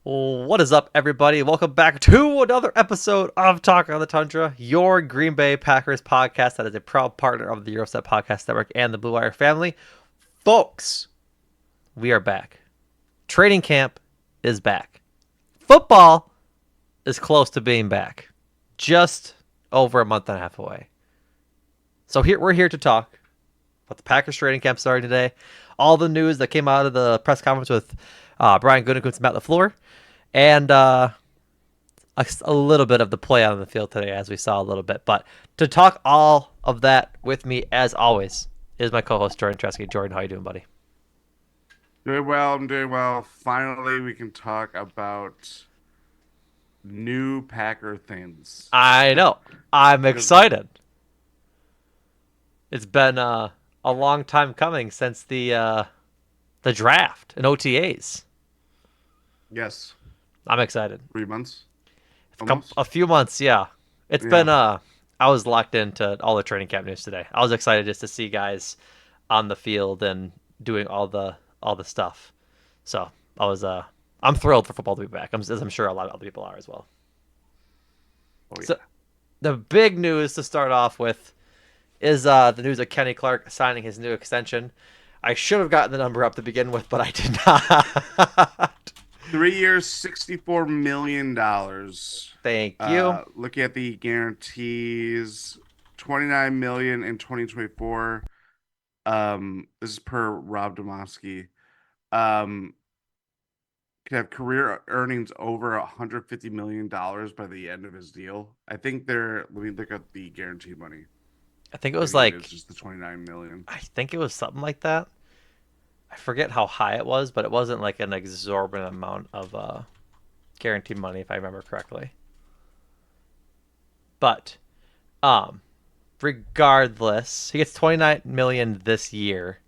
What is up, everybody? Welcome back to another episode of Talk on the Tundra, your Green Bay Packers podcast that is a proud partner of the Euroset Podcast Network and the Blue Wire family. Folks, we are back. Training camp is back. Football is close to being back. Just over a month and a half away. So we're here to talk about the Packers training camp starting today. All the news that came out of the press conference with Brian Gutekunst and Matt LaFleur. And a little bit of the play on the field today, as we saw a little bit. But to talk all of that with me, as always, is my co-host Jordan Tresky. Jordan, how you doing, buddy? Doing well, I'm doing well. Finally, we can talk about new Packer things. I know. I'm Because excited. It's been a long time coming since the draft and OTAs. yes, I'm excited. 3 months almost. A few months, yeah. It's been Yeah. I was locked into all the training camp news today. I was excited just to see guys on the field and doing all the stuff. So I was I'm thrilled for football to be back. As I'm sure a lot of other people are as well. Oh So yeah. the big news to start off with is the news of Kenny Clark signing his new extension. I should have gotten the number up to begin with, but I did not. 3 years, $64 million. Thank you. Looking at the guarantees, 29 million in 2024. This is per Rob Domofsky. Um, could have career earnings over $150 million by the end of his deal. I think they're. Let me look at the guaranteed money. I think it was Maybe it is like just the 29 million. I think it was something like that. I forget how high it was, but it wasn't like an exorbitant amount of guaranteed money, if I remember correctly. But um, regardless, he gets 29 million this year.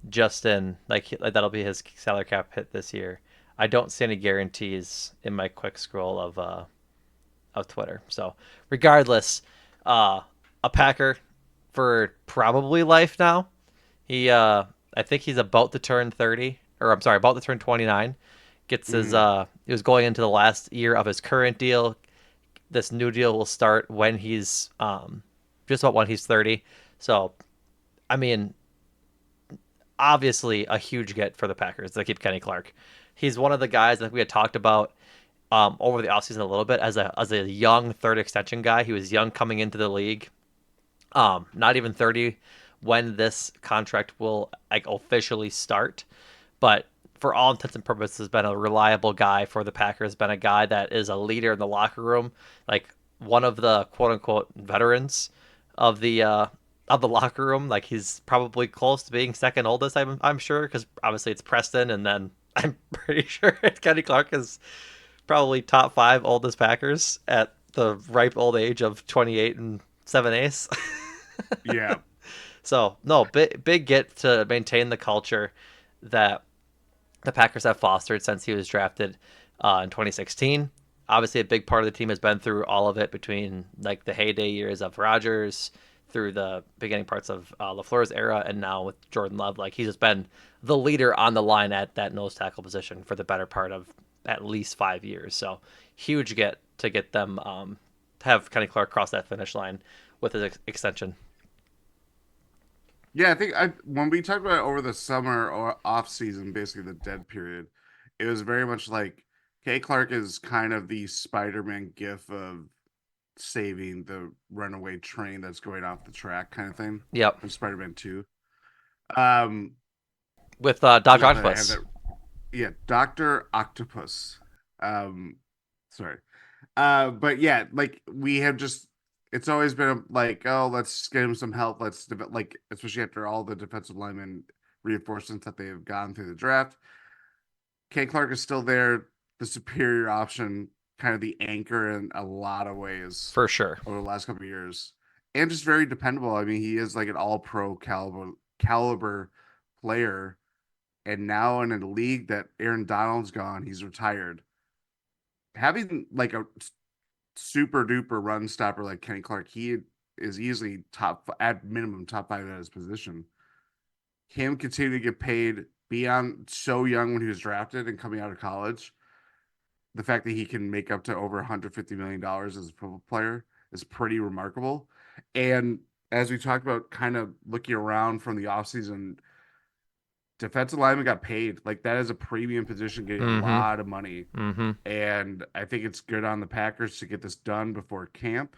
Just in like that'll be his salary cap hit this year. I don't see any guarantees in my quick scroll of Twitter. So regardless, uh, a Packer for probably life now. I think he's about to turn 30, or I'm sorry, about to turn 29. Gets his Mm, he was going into the last year of his current deal. This new deal will start when he's just about when he's 30. So I mean, obviously a huge get for the Packers to keep Kenny Clark. He's one of the guys that we had talked about over the offseason a little bit as a young third extension guy. He was young coming into the league, not even 30 when this contract will like officially start. But for all intents and purposes, has been a reliable guy for the Packers. Been a guy that is a leader in the locker room, like one of the quote unquote veterans of the locker room. Like he's probably close to being second oldest. I'm sure because obviously it's Preston, and then I'm pretty sure Kenny Clark is probably top five oldest Packers at the ripe old age of 28 and 7/8. yeah. So no, big get to maintain the culture that the Packers have fostered since he was drafted in 2016. Obviously, a big part of the team has been through all of it between like the heyday years of Rodgers through the beginning parts of LaFleur's era, and now with Jordan Love. Like he's just been the leader on the line at that nose tackle position for the better part of at least 5 years. So huge get to get them have Kenny Clark cross that finish line with his extension. Yeah, I think I when we talked about it over the summer or off season, basically the dead period, it was very much like Kay Clark is kind of the Spider-Man gif of saving the runaway train that's going off the track kind of thing Yep, from Spider-Man 2. Um, with Doc not that I have Octopus that. Yeah, Doctor Octopus. Um, sorry. But yeah, like we have just it's always been like, oh, let's get him some help. Like, especially after all the defensive lineman reinforcements that they have gone through the draft. Kay Clark is still there, the superior option, kind of the anchor in a lot of ways for sure. over the last couple of years, and just very dependable. I mean, he is like an all pro caliber player, and now in a league that Aaron Donald's gone, he's retired. Having like a super duper run stopper like Kenny Clark, he is easily top at minimum top five at his position. Him continue to get paid being so young when he was drafted and coming out of college, the fact that he can make up to over $150 million as a football player is pretty remarkable. And as we talked about, kind of looking around from the offseason, defensive lineman got paid. Like that is a premium position, getting a Mm-hmm. lot of money. Mm-hmm. And I think it's good on the Packers to get this done before camp,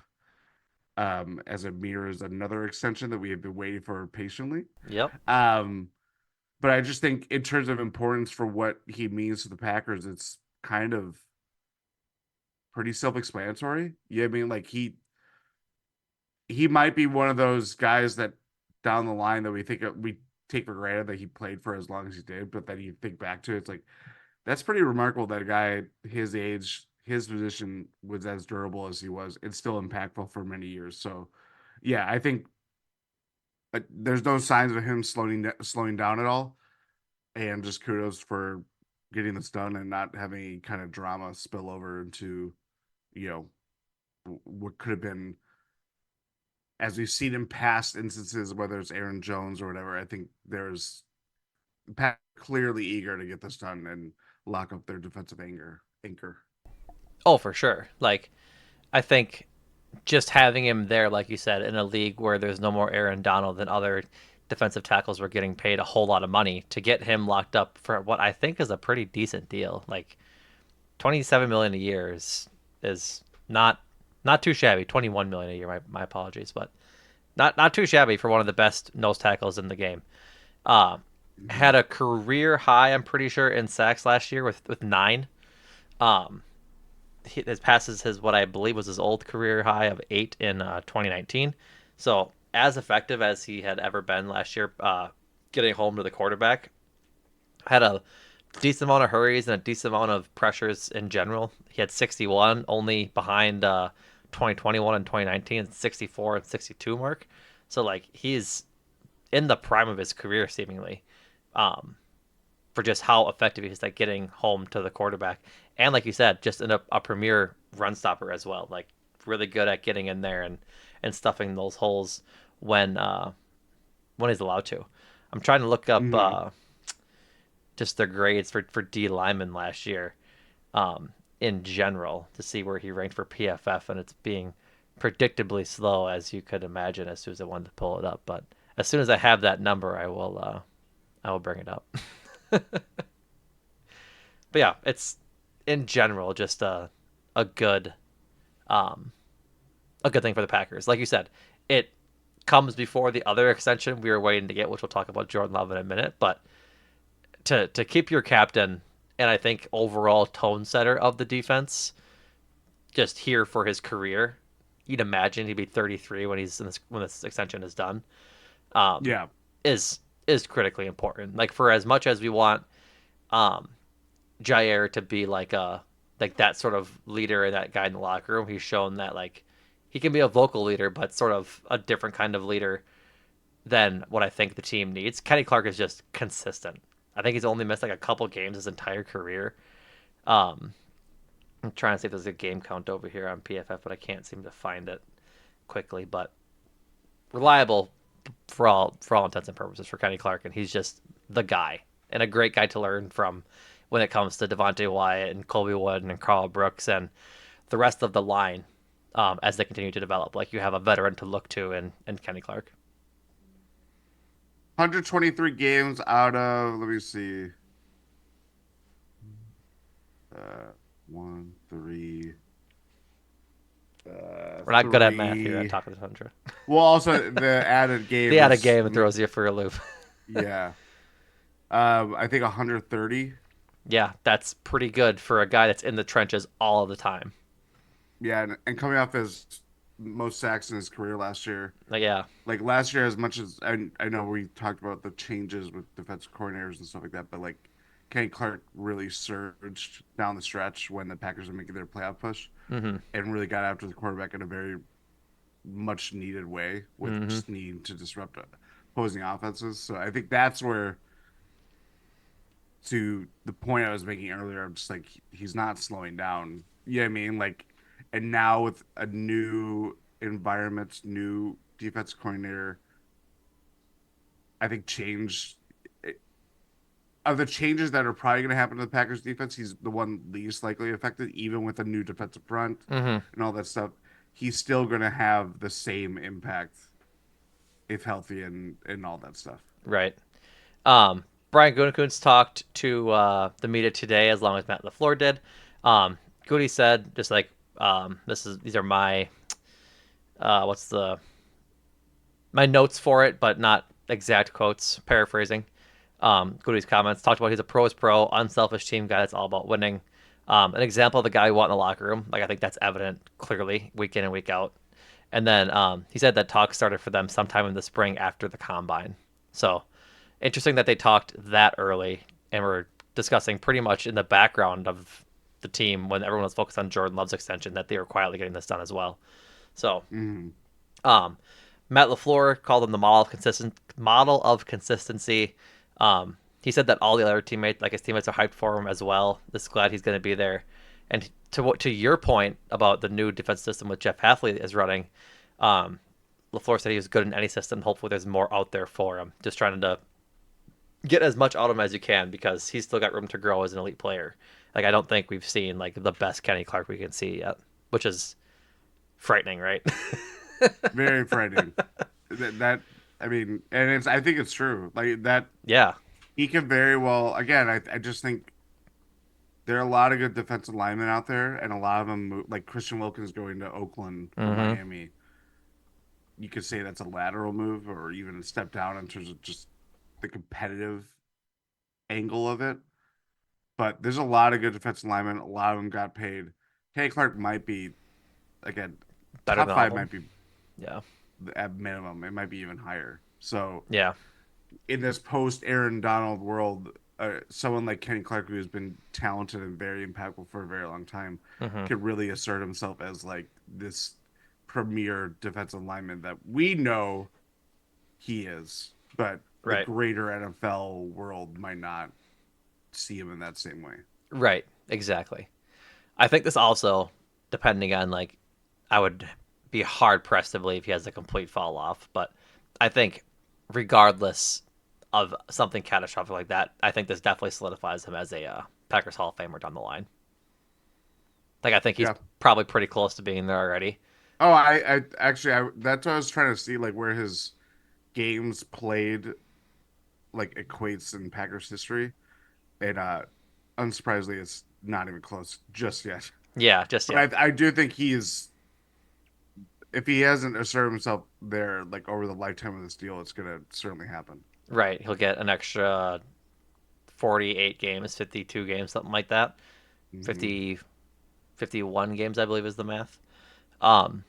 as it mirrors another extension that we have been waiting for patiently. Yep. Um, but I just think in terms of importance for what he means to the Packers, it's kind of pretty self-explanatory. Yeah, I mean, like he might be one of those guys that down the line that we take for granted that he played for as long as he did, but then you think back to it, it's like that's pretty remarkable that a guy his age, his position was as durable as he was and still impactful for many years. So, yeah, I think there's no signs of him slowing down at all, and just kudos for getting this done and not having any kind of drama spill over into you know what could have been, as we've seen in past instances, whether it's Aaron Jones or whatever. I think there's Pat clearly eager to get this done and lock up their defensive anchor. Oh, for sure. Like, I think just having him there, like you said, in a league where there's no more Aaron Donald and other defensive tackles were getting paid a whole lot of money to get him locked up for what I think is a pretty decent deal. Like 27 million a year is not too shabby. 21 million a year. My apologies, but not too shabby for one of the best nose tackles in the game. Uh, Mm-hmm. had a career high, I'm pretty sure, in sacks last year with 9. Um, his passes his what I believe was his old career high of 8 in 2019. So as effective as he had ever been last year, getting home to the quarterback, had a decent amount of hurries and a decent amount of pressures in general. He had 61, only behind 2021 and 2019, 64 and 62 mark. So like he's in the prime of his career seemingly. Um, for just how effective he is at getting home to the quarterback. And like you said, just a premier run stopper as well. Like really good at getting in there and stuffing those holes when he's allowed to. I'm trying to look up Mm-hmm. just their grades for D lineman last year in general to see where he ranked for PFF, and it's being predictably slow as you could imagine as soon as I wanted to pull it up. But as soon as I have that number, I will bring it up. But yeah, it's in general just a good um a good thing for the Packers. Like you said, it comes before the other extension we were waiting to get, which we'll talk about Jordan Love in a minute. But to keep your captain and I think overall tone setter of the defense just here for his career, you'd imagine he'd be 33 when when this extension is done. Um, Yeah. is is critically important. Like for as much as we want um Jair to be like that sort of leader and that guy in the locker room. He's shown that like he can be a vocal leader, but sort of a different kind of leader than what I think the team needs. Kenny Clark is just consistent. I think he's only missed like a couple games his entire career. Um, I'm trying to see if there's a game count over here on PFF, but I can't seem to find it quickly. But reliable for all intents and purposes for Kenny Clark, and he's just the guy and a great guy to learn from when it comes to Devontae Wyatt and Colby Wood and Carl Brooks and the rest of the line as they continue to develop. Like you have a veteran to look to in Kenny Clark. 123 games out of, let me see, uh, one, three, We're not good at math here at three. Talk of the Tundra. Well, also the added The game added is, game throws you for a loop. yeah. I think 130. Yeah, that's pretty good for a guy that's in the trenches all of the time. Yeah, and coming off his most sacks in his career last year. Like, yeah. Like last year, as much as I know we talked about the changes with defensive coordinators and stuff like that, but like Kenny Clark really surged down the stretch when the Packers were making their playoff push Mm-hmm. and really got after the quarterback in a very much needed way with Mm-hmm. just needing to disrupt opposing offenses. So I think that's where, to the point I was making earlier, I'm just like he's not slowing down. You know what I mean? Like, and now with a new environment, new defense coordinator, I think change of the changes that are probably going to happen to the Packers defense, he's the one least likely affected, even with a new defensive front Mm-hmm. and all that stuff. He's still going to have the same impact if healthy and all that stuff. Right. Um, Brian Gutekunst talked to the media today, as long as Matt LaFleur did. Goody said, just like these are my what's the my notes for it, but not exact quotes. Paraphrasing. Goody's comments talked about he's a pro's pro, unselfish team guy that's all about winning. An example of the guy we want in the locker room. Like I think that's evident clearly week in and week out. And then he said that talk started for them sometime in the spring after the combine. So interesting that they talked that early and were discussing pretty much in the background of the team when everyone was focused on Jordan Love's extension that they were quietly getting this done as well. So Mm-hmm. um, Matt LaFleur called him the model of consistency. He said that all the other teammates, like his teammates, are hyped for him as well. Just glad he's going to be there. And to your point about the new defense system with Jeff Hafley is running, um, LaFleur said he was good in any system. Hopefully, there's more out there for him. Just trying to get as much out of him as you can because he's still got room to grow as an elite player. Like I don't think we've seen like the best Kenny Clark we can see yet, which is frightening, right? Very frightening. That I mean, and it's I think it's true. Like that Yeah. he can very well. Again, I just think there are a lot of good defensive linemen out there, and a lot of them like Christian Wilkins going to Oakland from Mm-hmm. Miami. You could say that's a lateral move or even a step down in terms of just the competitive angle of it. But there's a lot of good defensive linemen. A lot of them got paid. Kenny Clark might be again Better top than all five of them. might be Yeah. at minimum. It might be even higher. So Yeah. in this post Aaron Donald world, someone like Kenny Clark, who has been talented and very impactful for a very long time, Mm-hmm. could really assert himself as like this premier defensive lineman that we know he is, but the Right. greater NFL world might not see him in that same way. Right. Exactly. I think this also, depending on like, I would be hard pressed to believe he has a complete fall off, but I think regardless of something catastrophic like that, I think this definitely solidifies him as a Packers Hall of Famer down the line. Like I think he's Yeah. probably pretty close to being there already. Oh, I actually, that's what I was trying to see, like where his games played, like equates in Packers history, and unsurprisingly, it's not even close just yet. Yeah, just yet. But I do think he's if he hasn't asserted himself there like over the lifetime of this deal, it's gonna certainly happen. Right. He'll get an extra 48 games, 52 games, something like that. Hmm. 50, 51 games, I believe, is the math. Um,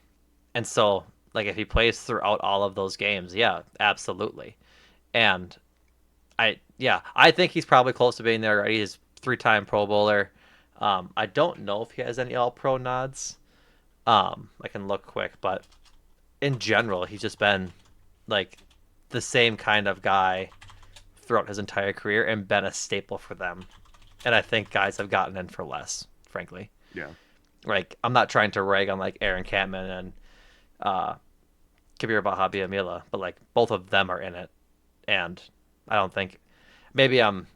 and so, like, if he plays throughout all of those games, yeah, absolutely. And I think he's probably close to being there already. He's three-time Pro Bowler. I don't know if he has any All-Pro nods. I can look quick, but in general, he's just been like the same kind of guy throughout his entire career and been a staple for them. And I think guys have gotten in for less, frankly. Yeah. Like I'm not trying to rag on like Aaron Campman and uh, Kabir Bahabiamila, but like both of them are in it, and I don't think maybe I'm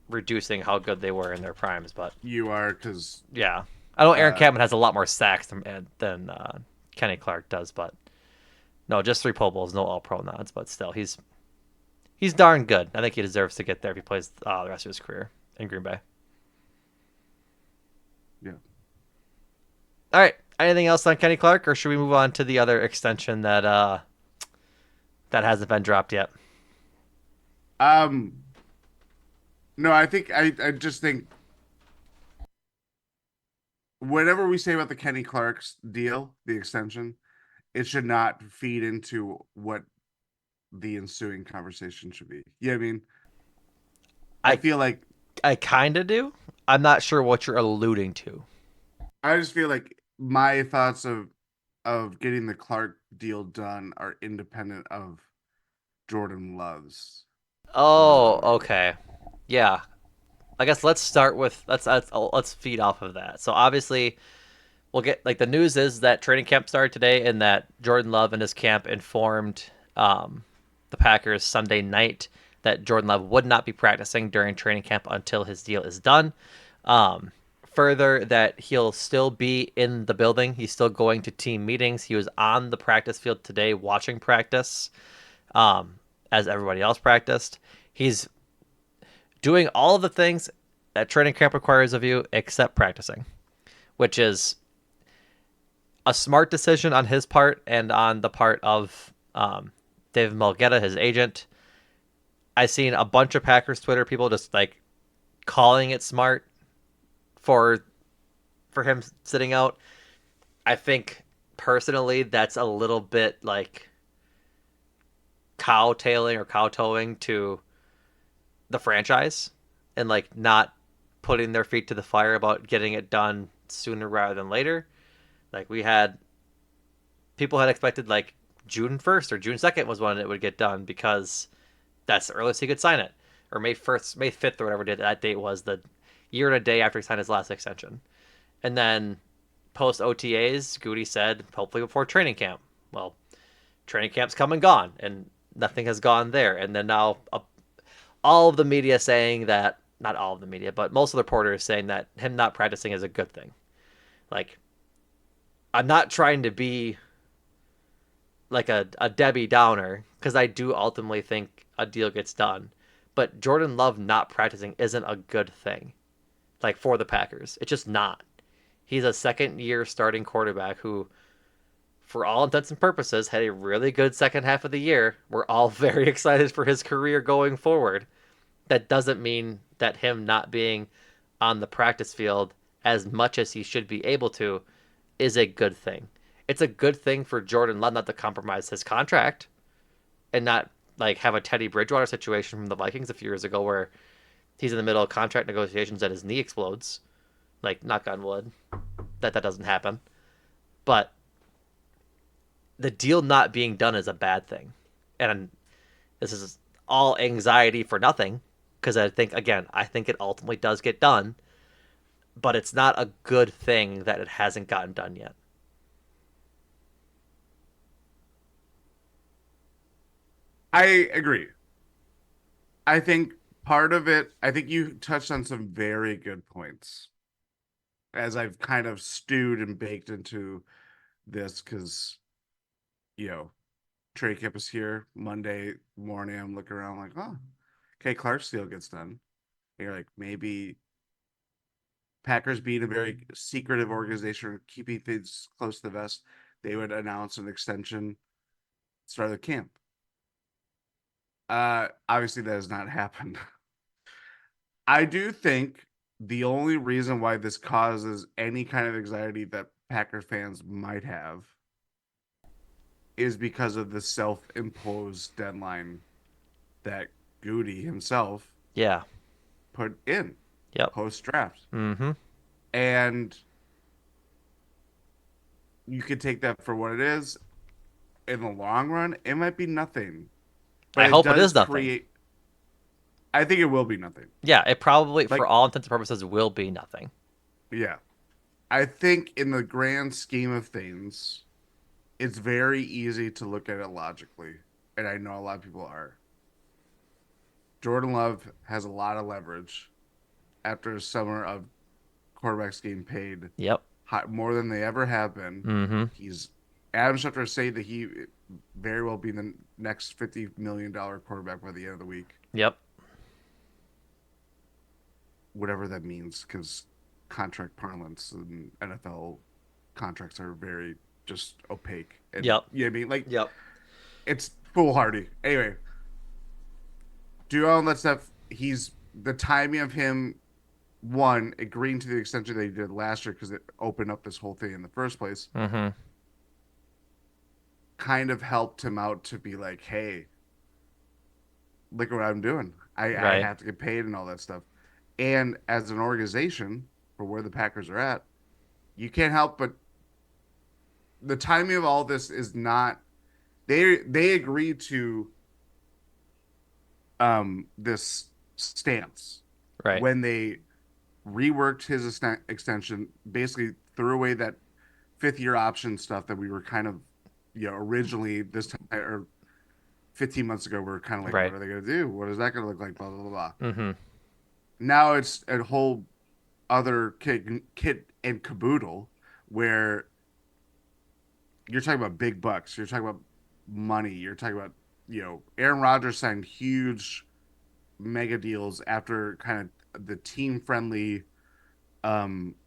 reducing how good they were in their primes, but You are because yeah, I know Aaron uh Campman has a lot more sacks than Kenny Clark does, but no, just three Pro Bowls, no All Pro nods, but still he's darn good. I think he deserves to get there if he plays the rest of his career in Green Bay. yeah. All right. Anything else on Kenny Clark, or should we move on to the other extension that hasn't been dropped yet? Um no, I just think whatever we say about the Kenny Clark's deal, the extension, it should not feed into what the ensuing conversation should be. Yeah, I mean, I I feel like I kind of do. I'm not sure what you're alluding to. I just feel like my thoughts of getting the Clark deal done are independent of Jordan Love's Oh, availability. okay. Yeah. I guess let's start with let's feed off of that. So obviously we'll get like the news is that training camp started today and that Jordan Love and his camp informed the Packers Sunday night that Jordan Love would not be practicing during training camp until his deal is done. Um, Further, that he'll still be in the building. He's still going to team meetings. He was on the practice field today watching practice, um, as everybody else practiced. He's doing all of the things that training camp requires of you except practicing, which is a smart decision on his part and on the part of David Mulgeta, his agent. I've seen a bunch of Packers Twitter people just like calling it smart for him sitting out. I think personally that's a little bit like cowtailing or kowtowing to the franchise and like not putting their feet to the fire about getting it done sooner rather than later. Like we had people had expected like June 1st or June 2nd was when it would get done because that's the earliest he could sign it. Or May 1st, May 5th or whatever that date was, the year and a day after he signed his last extension. And then post OTAs, Goody said hopefully before training camp. Well, training camp's come and gone, and nothing has gone there. And then now all of the media saying that, not all of the media, but most of the reporters saying that him not practicing is a good thing. Like, I'm not trying to be like a Debbie Downer because I do ultimately think a deal gets done. But Jordan Love not practicing isn't a good thing, like for the Packers. It's just not. He's a second year starting quarterback who, for all intents and purposes, had a really good second half of the year. We're all very excited for his career going forward. That doesn't mean that him not being on the practice field as much as he should be able to is a good thing. It's a good thing for Jordan Love not to compromise his contract and not like have a Teddy Bridgewater situation from the Vikings a few years ago where he's in the middle of contract negotiations and his knee explodes. Like, knock on wood, that doesn't happen. But the deal not being done is a bad thing. And this is all anxiety for nothing because I think it ultimately does get done, but it's not a good thing that it hasn't gotten done yet. I agree. I think part of it, I think you touched on some very good points as I've kind of stewed and baked into this because, you know, trade camp is here Monday morning. I'm looking around like, oh, okay, Clark's deal gets done. And you're like, maybe Packers being a very secretive organization, keeping things close to the vest, they would announce an extension start of the camp. Obviously that has not happened. I do think the only reason why this causes any kind of anxiety that Packer fans might have is because of the self-imposed deadline that Goody himself Yeah. put in Yep. post draft. Mm-hmm. And you could take that for what it is. In the long run, it might be nothing, but I it hope it does is nothing. create. I think it will be nothing. Yeah, it probably, for Like, all intents and purposes, will be nothing. yeah, I think in the grand scheme of things, it's very easy to look at it logically, and I know a lot of people are. Jordan Love has a lot of leverage after a summer of quarterbacks getting paid Yep. more than they ever have been. Mm-hmm. He's Adam Schefter say that he very well be the next $50 million quarterback by the end of the week, Yep. whatever that means, because contract parlance and NFL contracts are very just opaque, and Yep. you know what I mean, like Yep. it's foolhardy. Anyway, do all that stuff. He's the timing of him one agreeing to the extension that he did last year because it opened up this whole thing in the first place Mm-hmm. kind of helped him out to be like, hey, look what I'm doing. I Right. have to get paid and all that stuff. And as an organization, for where the Packers are at, you can't help but the timing of all this is not they agreed to this stance Right. when they reworked his extension, basically threw away that fifth year option stuff that we were kind of originally this time or 15 months ago were kind of like, what Right. are they going to do? What is that going to look like? Blah, blah, blah, blah. Mm-hmm. Now it's a whole other kit and caboodle where you're talking about big bucks. You're talking about money. You're talking about, Aaron Rodgers signed huge mega deals after kind of the team friendly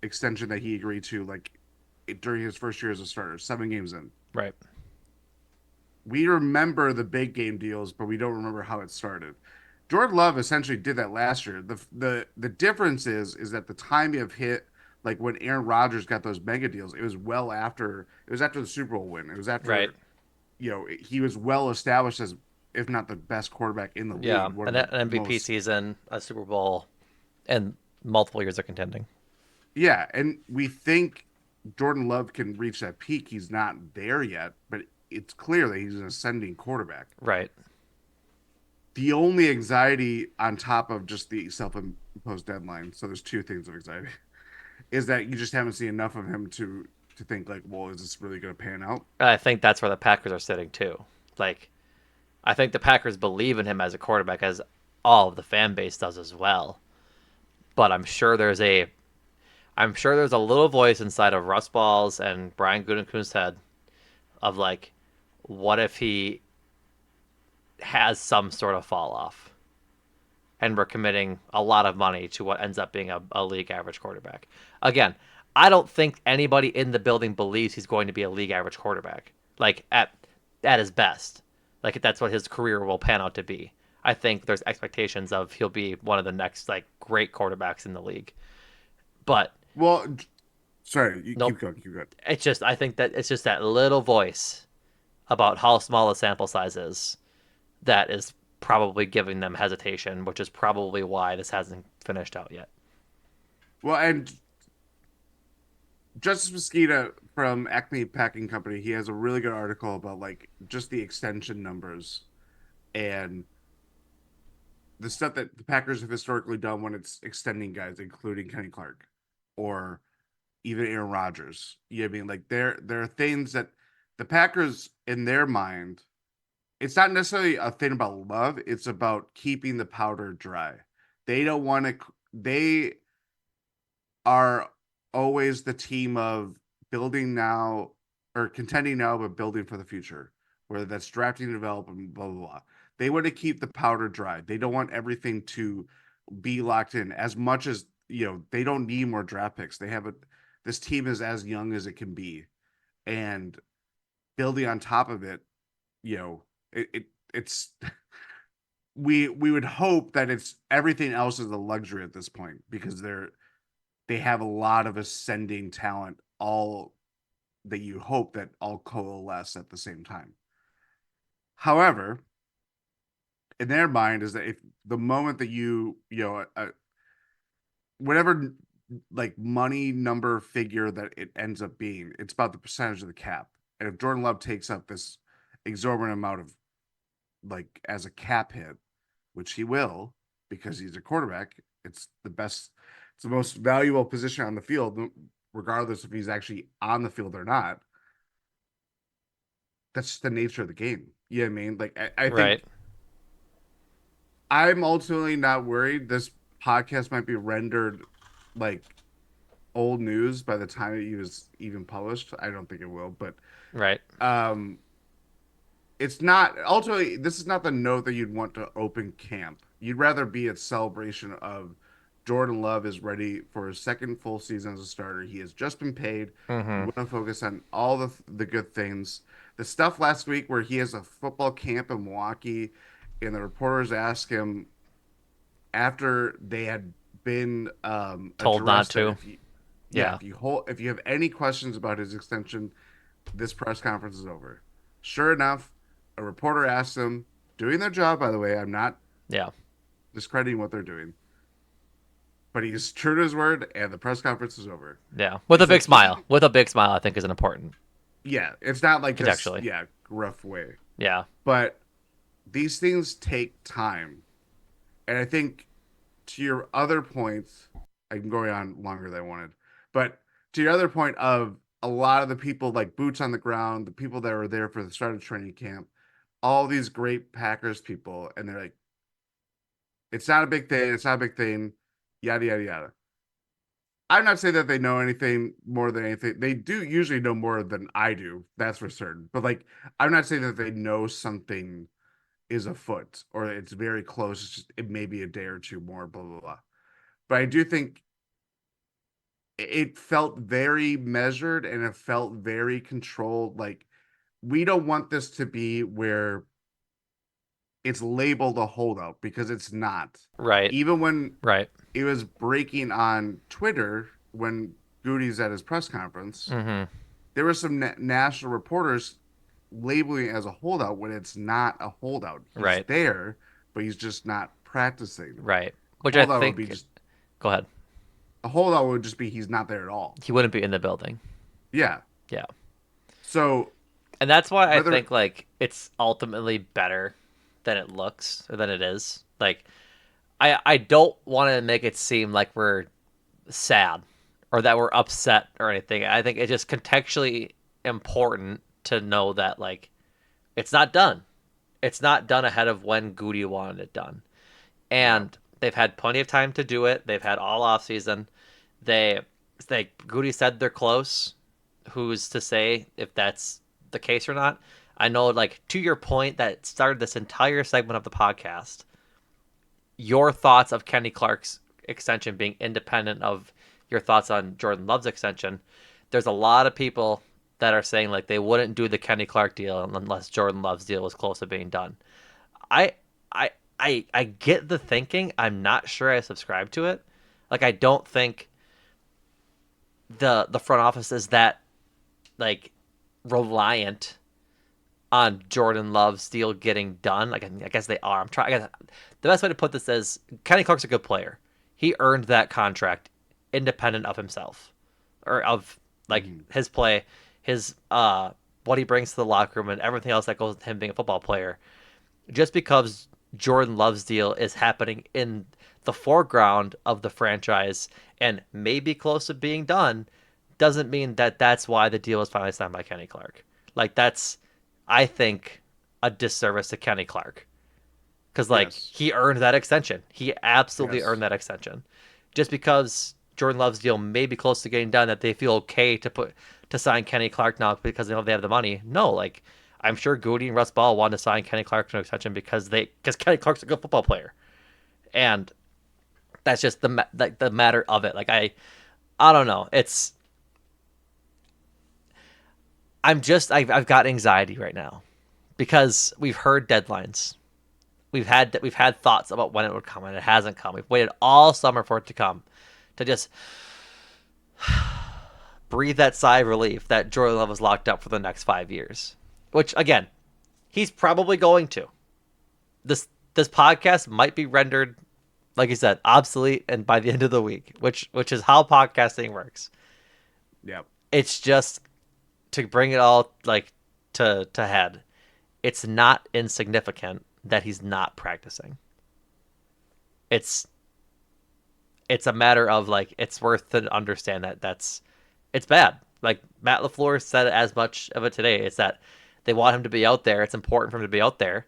extension that he agreed to, like during his first year as a starter, 7 games in. Right. We remember the big game deals, but we don't remember how it started. Jordan Love essentially did that last year. The difference is that the time of hit, like when Aaron Rodgers got those mega deals, it was after the Super Bowl win. It was Right. after, he was well established as, if not the best quarterback in the Yeah. league, one of An the MVP most. season, a Super Bowl, and multiple years of contending. Yeah, and we think Jordan Love can reach that peak. He's not there yet, but it's clear that he's an ascending quarterback. Right. The only anxiety on top of just the self-imposed deadline, so there's two things of anxiety, is that you just haven't seen enough of him to think like, well, is this really going to pan out? And I think that's where the Packers are sitting too. Like, I think the Packers believe in him as a quarterback, as all of the fan base does as well. But I'm sure there's a little voice inside of Russ Balls and Brian Gutekunst's head of like, what if he has some sort of fall off, and we're committing a lot of money to what ends up being a league average quarterback. Again, I don't think anybody in the building believes he's going to be a league average quarterback. Like at his best, like that's what his career will pan out to be. I think there's expectations of he'll be one of the next like great quarterbacks in the league. But Well, sorry, you nope, keep going, keep going. it's just I think that it's just that little voice about how small the sample size is that is probably giving them hesitation, which is probably why this hasn't finished out yet. Well, and Justice Mosquito from Acme Packing Company, he has a really good article about like just the extension numbers and the stuff that the Packers have historically done when it's extending guys, including Kenny Clark or even Aaron Rodgers. You know what I mean? Like there are things that the Packers in their mind, it's not necessarily a thing about love, it's about keeping the powder dry. They don't want to they are always the team of building now or contending now but building for the future, whether that's drafting, development, blah blah blah. They want to keep the powder dry. They don't want everything to be locked in as much as, they don't need more draft picks. This team is as young as it can be, and building on top of it, it's we would hope that it's everything else is a luxury at this point because they have a lot of ascending talent, all that you hope that all coalesce at the same time. However, in their mind is that if the moment that whatever like money number figure that it ends up being, it's about the percentage of the cap. And if Jordan Love takes up this exorbitant amount of like as a cap hit, which he will because he's a quarterback, it's the most valuable position on the field, regardless if he's actually on the field or not. That's just the nature of the game. You know what I mean? Like I Right. think I'm ultimately not worried. This podcast might be rendered like old news by the time it was even published. I don't think it will, but Right. um it's not ultimately this is not the note that you'd want to open camp. You'd rather be a celebration of Jordan Love is ready for his second full season as a starter. He has just been paid. You Mm-hmm. want to focus on all the good things. The stuff last week where he has a football camp in Milwaukee and the reporters ask him after they had been Told not addressed that to. Yeah. if you have any questions about his extension, this press conference is over. Sure enough, a reporter asked him, doing their job, by the way. I'm not Yeah. discrediting what they're doing, but he's true to his word, and the press conference is over. Yeah. He With a said big smile. he, With a big smile, I think is an important yeah, it's not like this, contextually. yeah, rough way, Yeah. but these things take time, and I think to your other points, I'm going on longer than I wanted, but to your other point of a lot of the people like boots on the ground, the people that were there for the start of training camp, all these great Packers people, and they're like, it's not a big thing. It's not a big thing. Yada yada yada. I'm not saying that they know anything more than anything. They do usually know more than I do. That's for certain. But like, I'm not saying that they know something is afoot or it's very close. It's just it may be a day or two more. Blah blah blah. But I do think it felt very measured and it felt very controlled. Like we don't want this to be where it's labeled a holdout because it's not. Right. Even when Right. it was breaking on Twitter when Goody's at his press conference, Mm-hmm. there were some national reporters labeling it as a holdout when it's not a holdout. He's Right. there, but he's just not practicing. Right. A Which I holdout would be think. just Go ahead. a holdout would just be he's not there at all. He wouldn't be in the building. Yeah. Yeah. So And that's why I whether think like it's ultimately better than it looks or than it is. Like I don't want to make it seem like we're sad or that we're upset or anything. I think it's just contextually important to know that like it's not done. It's not done ahead of when Goody wanted it done. yeah, And they've had plenty of time to do it. They've had all off season. They Goody said they're close. Who's to say if that's the case or not? I know, like to your point that started this entire segment of the podcast, your thoughts of Kenny Clark's extension being independent of your thoughts on Jordan Love's extension. There's a lot of people that are saying like they wouldn't do the Kenny Clark deal unless Jordan Love's deal was close to being done. I I I get the thinking. I'm not sure I subscribe to it. Like I don't think the front office is that like reliant on Jordan Love's deal getting done. Like I guess they are. I'm trying. The best way to put this is Kenny Clark's a good player. He earned that contract independent of himself or of like mhm, his play, his what he brings to the locker room and everything else that goes with him being a football player. Just because Jordan Love's deal is happening in the foreground of the franchise and maybe close to being done doesn't mean that that's why the deal was finally signed by Kenny Clark. Like that's, I think, a disservice to Kenny Clark because like yes, he earned that extension. He absolutely yes, earned that extension. Just because Jordan Love's deal may be close to getting done, that they feel okay to sign Kenny Clark now because they know they have the money. No, like I'm sure Goody and Russ Ball wanted to sign Kenny Clark to an extension because Kenny Clark's a good football player, and that's just the matter of it. Like I don't know. I've got anxiety right now because we've heard deadlines. We've had thoughts about when it would come and it hasn't come. We've waited all summer for it to come. To just breathe that sigh of relief that Jordan Love is locked up for the next 5 years. Which again, he's probably going to. This podcast might be rendered, like you said, obsolete and by the end of the week, which is how podcasting works. yeah, It's just to bring it all like to head. It's not insignificant that he's not practicing. It's it's a matter of like it's worth to understand that it's bad. Like Matt LaFleur said as much of it today. It's that they want him to be out there. It's important for him to be out there,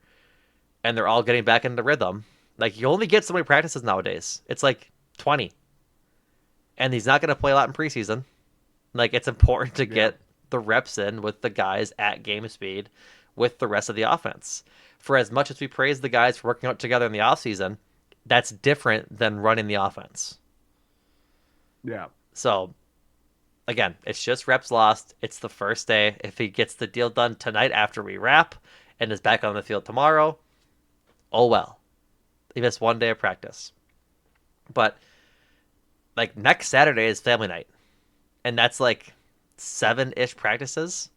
and they're all getting back into rhythm. Like you only get so many practices nowadays. It's like 20, and he's not going to play a lot in preseason. Like it's important to yeah, get the reps in with the guys at game speed with the rest of the offense. For as much as we praise the guys for working out together in the offseason, that's different than running the offense. yeah, So again, it's just reps lost. It's the first day. If he gets the deal done tonight after we wrap and is back on the field tomorrow, oh well. He missed one day of practice. But like next Saturday is family night. And that's like 7-ish practices.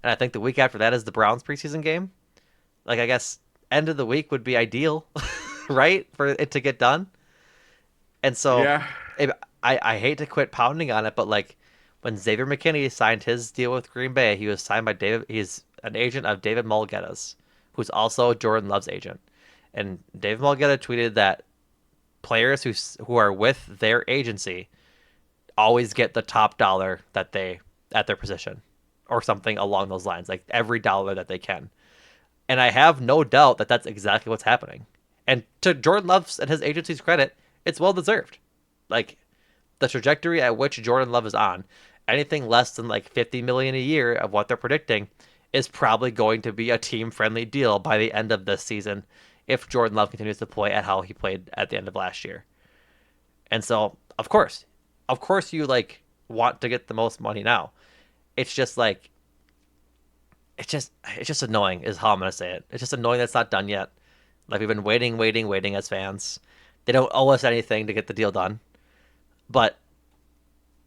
And I think the week after that is the Browns preseason game. Like I guess end of the week would be ideal, right? For it to get done. And so yeah, I hate to quit pounding on it, but like when Xavier McKinney signed his deal with Green Bay, he was signed by David. He's an agent of David Mulgeta's, who's also Jordan Love's agent. And David Mulgeta tweeted that players who are with their agency always get the top dollar that they at their position, or something along those lines, like every dollar that they can. And I have no doubt that that's exactly what's happening. And to Jordan Love's and his agency's credit, it's well deserved. Like the trajectory at which Jordan Love is on, anything less than like 50 million a year of what they're predicting is probably going to be a team friendly deal by the end of this season if Jordan Love continues to play at how he played at the end of last year. And so, of course you like want to get the most money now. It's just like it's just annoying is how I'm gonna say it. It's just annoying that's not done yet. Like we've been waiting as fans. They don't owe us anything to get the deal done. But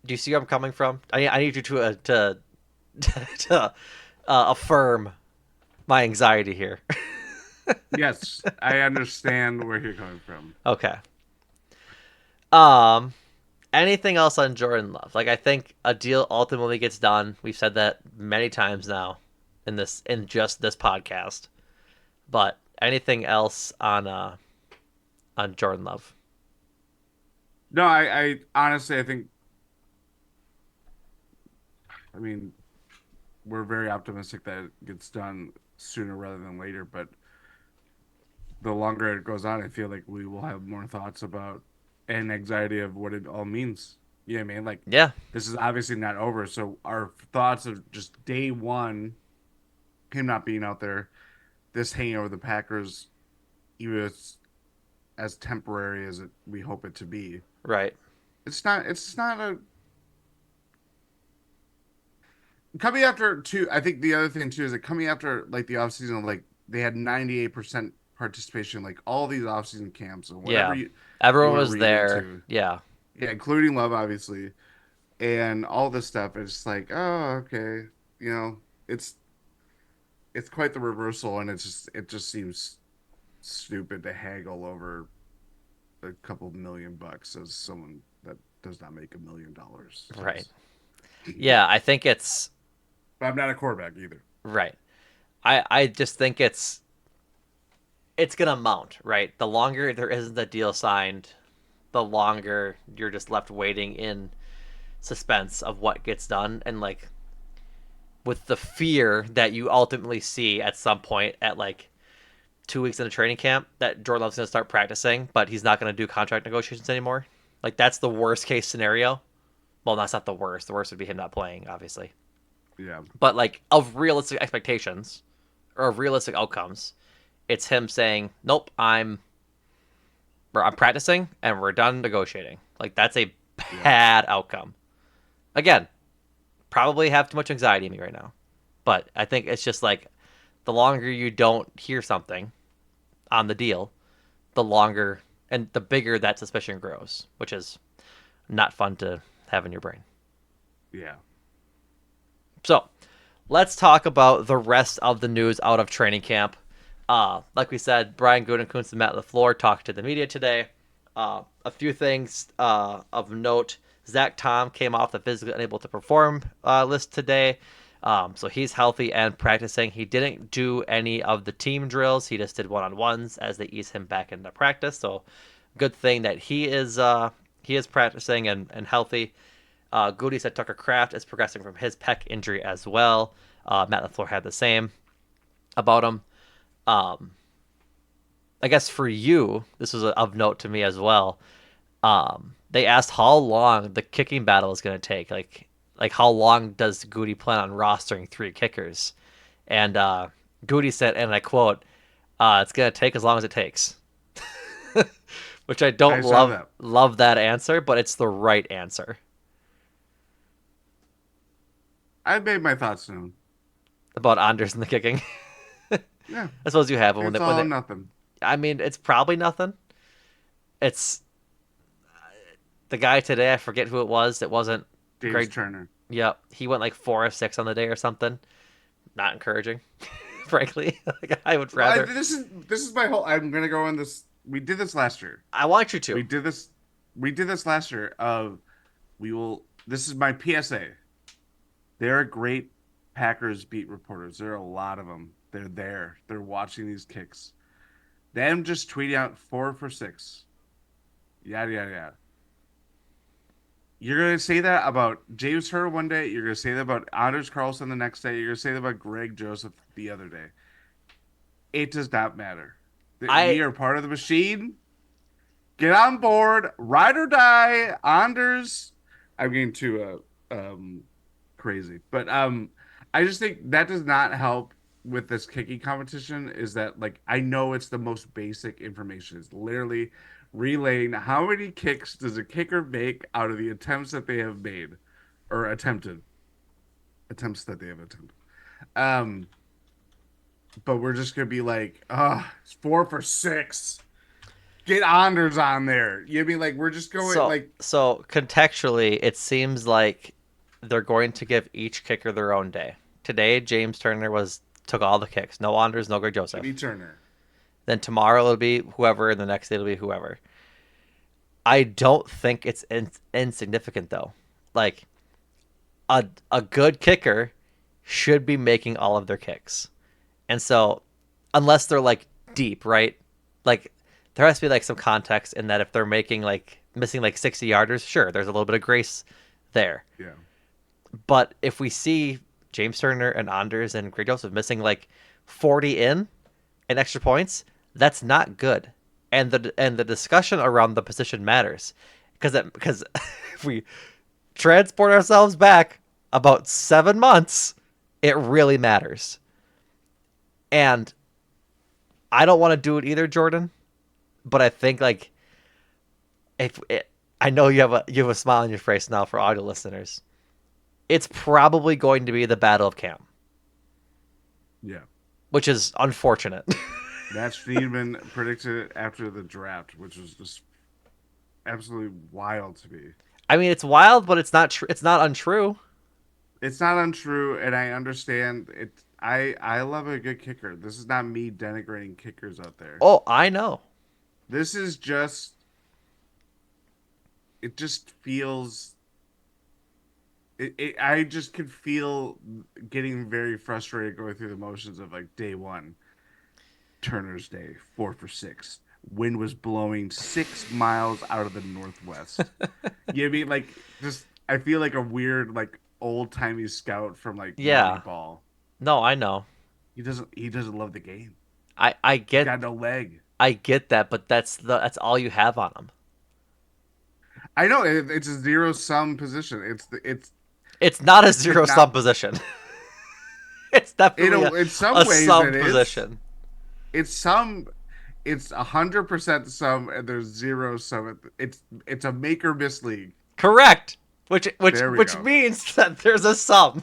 do you see where I'm coming from? I need you to affirm my anxiety here. Yes, I understand where you're coming from. Okay. Um. Anything else on Jordan Love? Like I think a deal ultimately gets done. We've said that many times now in just this podcast. But anything else on Jordan Love? No, I honestly, I mean, we're very optimistic that it gets done sooner rather than later, but the longer it goes on, I feel like we will have more thoughts about and anxiety of what it all means. You know what I mean? Like, Yeah. this is obviously not over. So, our thoughts of just day one, him not being out there, this hanging over the Packers, even as temporary as we hope it to be. Right. It's not a coming after two. I think the other thing too is that coming after like the offseason, like they had 98% participation, like all these offseason camps or whatever Yeah. you Everyone want to was read there. into. Yeah. Yeah, including Love, obviously, and all this stuff. It's like, oh, okay, you know, it's quite the reversal, and it just seems stupid to haggle over a couple $1 million as someone that does not make $1 million Right. does. Yeah, I think it's But I'm not a quarterback either. right. I just think it's gonna mount, right? The longer there isn't a deal signed, the longer you're just left waiting in suspense of what gets done and like with the fear that you ultimately see at some point at like 2 weeks into training camp that Jordan Love's gonna start practicing, but he's not gonna do contract negotiations anymore. Like that's the worst case scenario. Well, that's not the worst. The worst would be him not playing, obviously. Yeah, But like of realistic expectations or of realistic outcomes, it's him saying, "Nope, I'm practicing and we're done negotiating." Like that's a yeah, bad outcome. Again, probably have too much anxiety in me right now. But I think it's just like the longer you don't hear something on the deal, the longer and the bigger that suspicion grows, which is not fun to have in your brain. yeah. So let's talk about the rest of the news out of training camp. Like we said, Brian Gutekunst and Matt LaFleur talked to the media today. A few things of note. Zach Tom came off the physically unable to perform list today. So he's healthy and practicing. He didn't do any of the team drills. He just did one-on-ones as they ease him back into practice. So good thing that he is practicing and healthy. Goody said Tucker Kraft is progressing from his pec injury as well. Matt LaFleur had the same about him. Um, I guess for you, this was of note to me as well. They asked how long the kicking battle is going to take. Like how long does Goody plan on rostering 3 kickers? And Goody said, and I quote, "It's going to take as long as it takes," which I I don't saw that. love that answer, but it's the right answer I made my thoughts known. about Anders and the kicking. Yeah, I suppose you have them it's when all or they. nothing. I mean, it's probably nothing. It's the guy today. I forget who it was. It wasn't James Greg. Turner. Yep, he went like 4 of 6 on the day or something. Not encouraging, frankly. Like I would Well, rather. this is my whole. I'm gonna go on this. We did this last year. I want you We to. did this. We did this last year. We will. This is my PSA. There are great Packers beat reporters. There are a lot of them. They're there. They're watching these kicks. Them just tweeting out 4 for 6. Yada yada yada. You're gonna say that about James Hurd one day. You're gonna say that about Anders Carlson the next day. You're gonna say that about Greg Joseph the other day. It does not matter. We I are part of the machine. Get on board, ride or die, Anders. I'm getting too crazy, but I just think that does not help with this kicking competition. Is that like I know it's the most basic information. It's literally relaying how many kicks does a kicker make out of the attempts that they have made or attempts that they have attempted. Um, but we're just gonna be like, it's 4 for 6. Get Anders on there. You know what I mean? Like we're just going so like so contextually, it seems like they're going to give each kicker their own day. Today, James Turner was took all the kicks. No Anders, no Greg Jimmy Joseph. Turner. Then tomorrow it'll be whoever, and the next day it'll be whoever. I don't think it's insignificant though. Like a good kicker should be making all of their kicks. And so unless they're like deep, right? Like there has to be like some context in that if they're making like missing like 60 yarders, sure, there's a little bit of grace there. Yeah. But if we see James Turner and Anders and Greg Joseph missing like 40 in extra points, that's not good. And the discussion around the position matters because if we transport ourselves back about 7 months, it really matters. And I don't want to do it either, Jordan. But I think like if it, I know you have a smile on your face now for audio listeners. It's probably going to be the Battle of Cam, Yeah. which is unfortunate. Matt Friedman predicted it after the draft, which was just absolutely wild to me. I mean, it's wild, but it's not it's not untrue. It's not untrue, and I understand it. I love a good kicker. This is not me denigrating kickers out there. Oh, I know. This is just it just feels I just could feel getting very frustrated going through the motions of like day one. Turner's Day, 4 for 6. Wind was blowing 6 miles out of the northwest. You know what I mean? Like, just I feel like a weird, like old timey scout from like Yeah. Moneyball. No, I know. He doesn't love the game. I He's get got no leg. I get that, but that's all you have on them. I know it's a zero sum position. It's not a It's zero just sum not. position. It's definitely In some a ways sum it is. position. It's some. It's 100% sum, and there's zero sum. It's a make or miss league. Correct. Which which There we which go. means that there's a sum.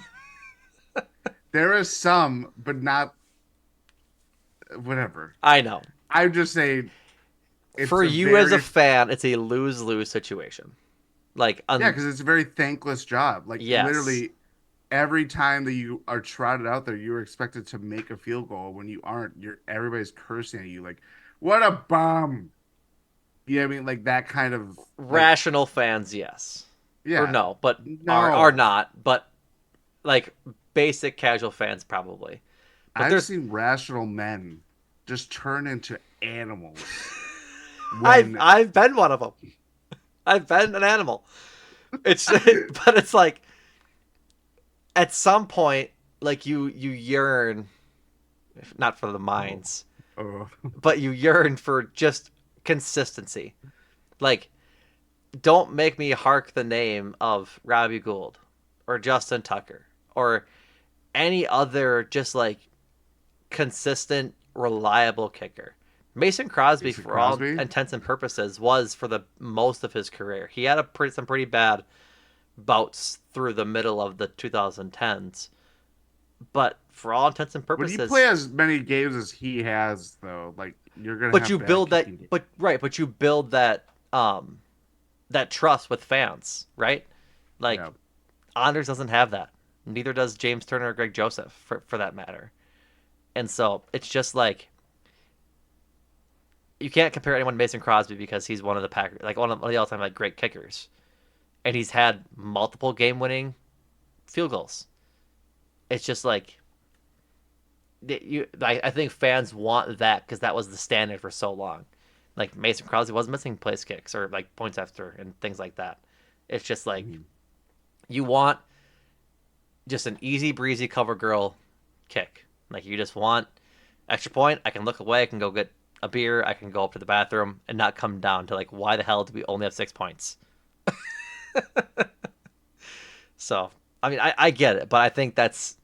There is some, but not whatever. I know. I'm just saying it's For a you as a very fan, it's a lose-lose situation. Like yeah, because it's a very thankless job. Like yes. literally every time that you are trotted out there, you are expected to make a field goal. When you aren't, everybody's cursing at you like, "What a bum!" You know what I mean? Like that kind of like Rational fans, yes. Or yeah, no, but are no. not, but like basic casual fans probably. But I've there's seen rational men just turn into animals I've when I've been one of them. I've been an animal. It's but it's like at some point like you yearn not for the oh minds, oh but you yearn for just consistency. Like don't make me hark the name of Robbie Gould or Justin Tucker or any other just like consistent, reliable kicker. Mason Crosby, Mason for all Crosby. intents and purposes, was for the most of his career. He had some pretty bad bouts through the middle of the 2010s, but for all intents and When you play purposes, as many games as he has, though, like you're gonna but have you bad build that, kicking games. but right, but you build that trust with fans, right? Yeah, Like Anders doesn't have that. Neither does James Turner or Greg Joseph, for that matter. And so it's just like you can't compare anyone to Mason Crosby because he's one of the Packers, like one of the all-time like great kickers, and he's had multiple game-winning field goals. It's just like I think fans want that because that was the standard for so long. Like Mason Crosby was missing place kicks or like points after and things like that. It's just like mhm. you want just an easy breezy cover girl kick. Like you just want Extra point, I can look away, I can go get a beer, I can go up to the bathroom and not come down to like, why the hell do we only have 6 points? So, I mean, I get it, but I think that's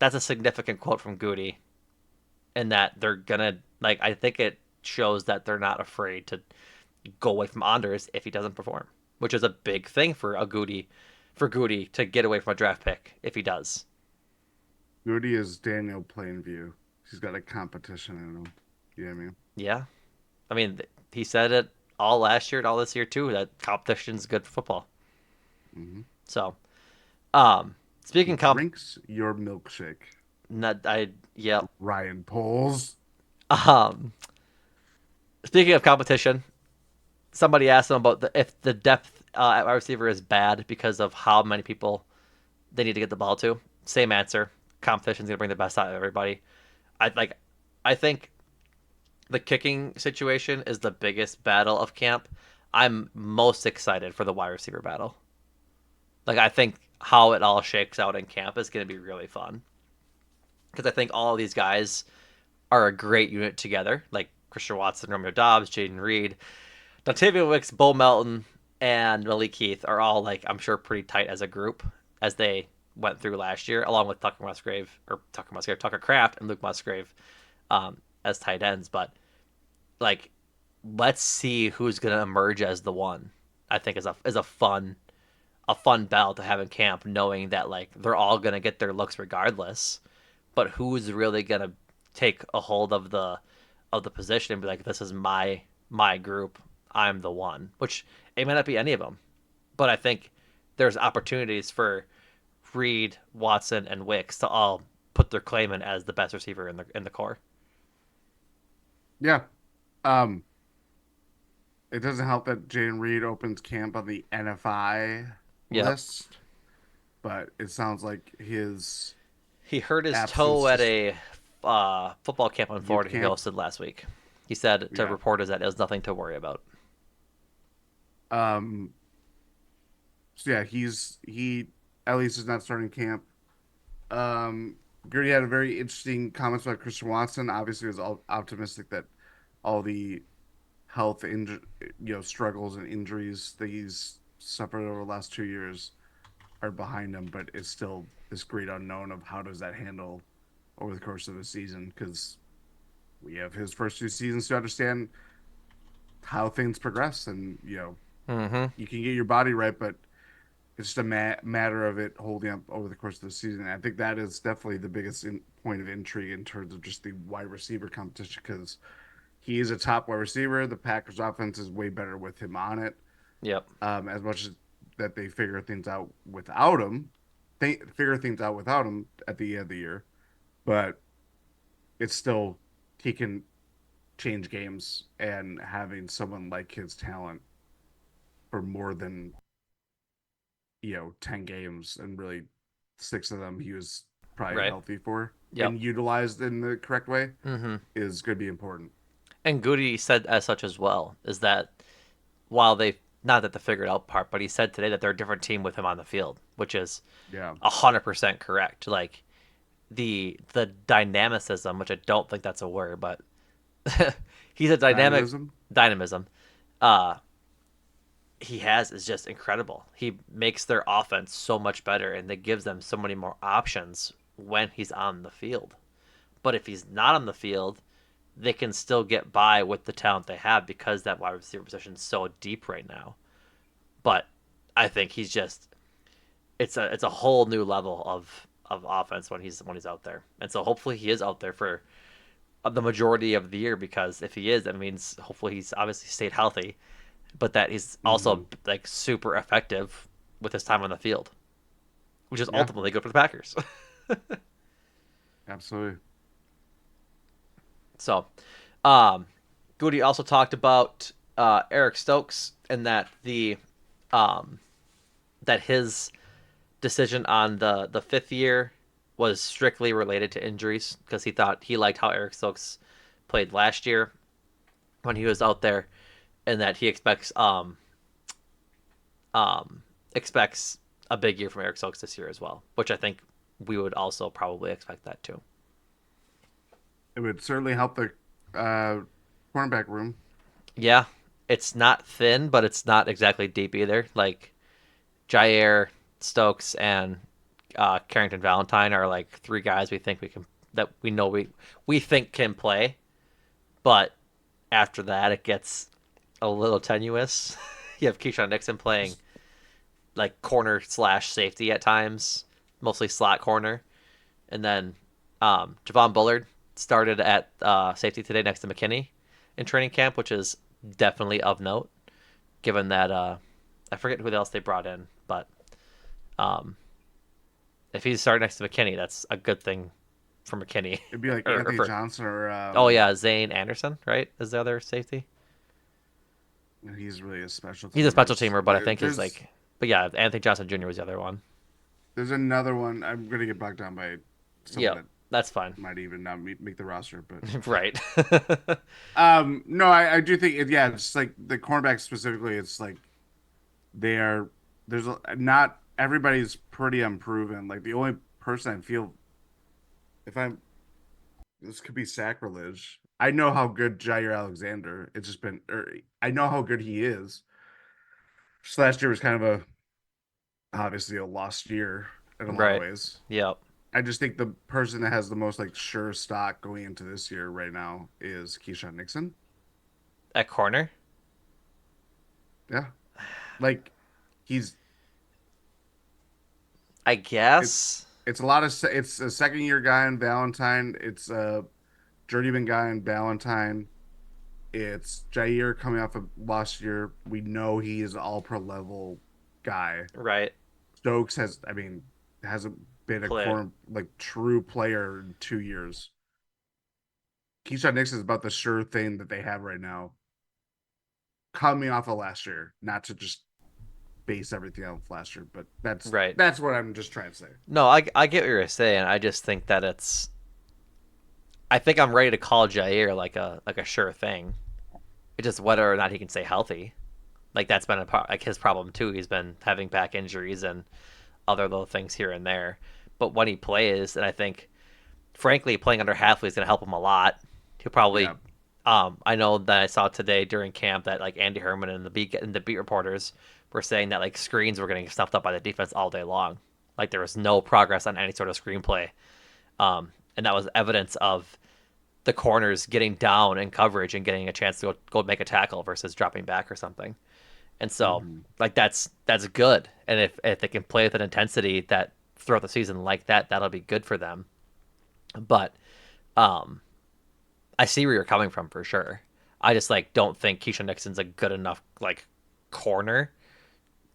a significant quote from Goody in that they're gonna like. I think it shows that they're not afraid to go away from Anders if he doesn't perform, which is a big thing for a Goody, for Goody to get away from a draft pick if he does. Rudy is Daniel Plainview. He's got a competition in him. You know what I mean? Yeah, I mean, he said it all last year and all this year too. That competition's good for football. Hmm. So, um, He speaking comp, drinks your milkshake. not I yeah. Ryan Poles. Um, speaking of competition, somebody asked him about if the depth at wide receiver is bad because of how many people they need to get the ball to. Same answer. Competition's gonna bring the best out of everybody. I like. I think the kicking situation is the biggest battle of camp. I'm most excited for the wide receiver battle. Like I think how it all shakes out in camp is gonna be really fun because I think all of these guys are a great unit together. Like Christian Watson, Romeo Dobbs, Jaden Reed, Dontavian Wicks, Bo Melton, and Malik Heath are all like I'm sure pretty tight as a group as they went through last year, along with Tucker Kraft, and Luke Musgrave as tight ends. But like, let's see who's gonna emerge as the one. I think is a fun battle to have in camp, knowing that like they're all gonna get their looks regardless. But who's really gonna take a hold of the position and be like, this is my group. I'm the one. Which it may not be any of them, but I think there's opportunities for Reed, Watson, and Wicks to all put their claim in as the best receiver in the core. Yeah. Um, it doesn't help that Jane Reed opens camp on the NFI Yep. list, but it sounds like his He hurt his toe absence at just a football camp in youth Florida he camp. hosted last week. He said to Yeah. reporters that it was nothing to worry about. Um, so yeah, he at least is not starting camp. Um, Gertie had a very interesting comments about Christian Watson. Obviously, was all optimistic that all the health struggles and injuries that he's suffered over the last 2 years are behind him, but it's still this great unknown of how does that handle over the course of the season because we have his first 2 seasons to understand how things progress, and Mm-hmm. you can get your body right, but it's just a matter of it holding up over the course of the season. And I think that is definitely the biggest point of intrigue in terms of just the wide receiver competition because he is a top wide receiver. The Packers offense is way better with him on it. Yep. As much as that they figure things out without him, they figure things out without him at the end of the year, but it's still he can change games, and having someone like his talent for more than 10 games and really 6 of them he was probably Right. healthy for Yep. and utilized in the correct way Mm-hmm. is going to be important. And Goody said as such as well is that while they not that the figured out part, but he said today that they're a different team with him on the field, which is Yeah. 100% correct. Like the dynamicism, which I don't think that's a word, but he's a dynamic Dynamism. dynamism. Uh, he has is just incredible. He makes their offense so much better, and it gives them so many more options when he's on the field. But if he's not on the field, they can still get by with the talent they have because that wide receiver position is so deep right now. But I think he's just it's a whole new level of offense when he's out there, and so hopefully he is out there for the majority of the year because if he is, that means hopefully he's obviously stayed healthy, but that he's Mm-hmm. also like super effective with his time on the field, which is Yeah, ultimately good for the Packers. absolutely. So, Goody also talked about Eric Stokes and that um, that his decision on the fifth year was strictly related to injuries because he thought he liked how Eric Stokes played last year when he was out there, and that he um, expects a big year from Eric Stokes this year as well, which I think we would also probably expect that too. It would certainly help the uh, cornerback room. Yeah, it's not thin, but it's not exactly deep either. Like Jair, Stokes, and Carrington Valentine are like three guys we think we can that we know we think can play, but after that it gets a little tenuous. You have Keyshawn Nixon playing like corner slash safety at times, mostly slot corner, and then Javon Bullard started at safety today next to McKinney in training camp, which is definitely of note, given that I forget who else they brought in, but um, if he's starting next to McKinney, that's a good thing for McKinney. It'd be like or Anthony for Johnson or oh yeah, Zane Anderson, right? Is the other safety? he's really a special He's a special teamers. teamer, but I think is like, but yeah, Anthony Johnson Jr. was the other one. There's another one. I'm gonna get bogged down by someone Yep, that that's fine. might even not make the roster, but Right. no, I do think yeah, it's like the cornerback specifically. It's like they are not everybody's pretty unproven. Like the only person I feel if I'm this could be sacrilege. I know how good Jair Alexander. It's just been, I know how good he is. Just last year was kind of obviously a lost year in a lot of Right. ways. Yep. I just think the person that has the most like sure stock going into this year right now is Keyshawn Nixon. At corner, Yeah, like he's I it. guess. It's a lot of it's a second year guy in Valentine. It's a journeyman guy in Valentine. It's Jair coming off of last year. We know he is all pro level guy. Right. Stokes has, I mean, hasn't been a Play. corner like true player in 2 years. Keyshawn Nixon is about the sure thing that they have right now, coming off of last year. Not to just base everything off last year, but Right. that's what I'm just trying to say. No, I get what you're saying. I just think that it's. I think I'm ready to call Jair like a sure thing. It's just whether or not he can stay healthy. Like that's been like his problem too. He's been having back injuries and other little things here and there. But when he plays, and I think, frankly, playing under Halfley is going to help him a lot. He'll Yeah. probably. I know that I saw today during camp that like Andy Herman and the beat reporters were saying that like screens were getting stuffed up by the defense all day long. Like there was no progress on any sort of screenplay, and that was evidence of the corners getting down in coverage and getting a chance to go make a tackle versus dropping back or something. And so Mm-hmm. like that's good. And if they can play with an intensity that throughout the season like that, that'll be good for them. But um I see where you're coming from for sure. I just like don't think Keisha Nixon's a good enough like corner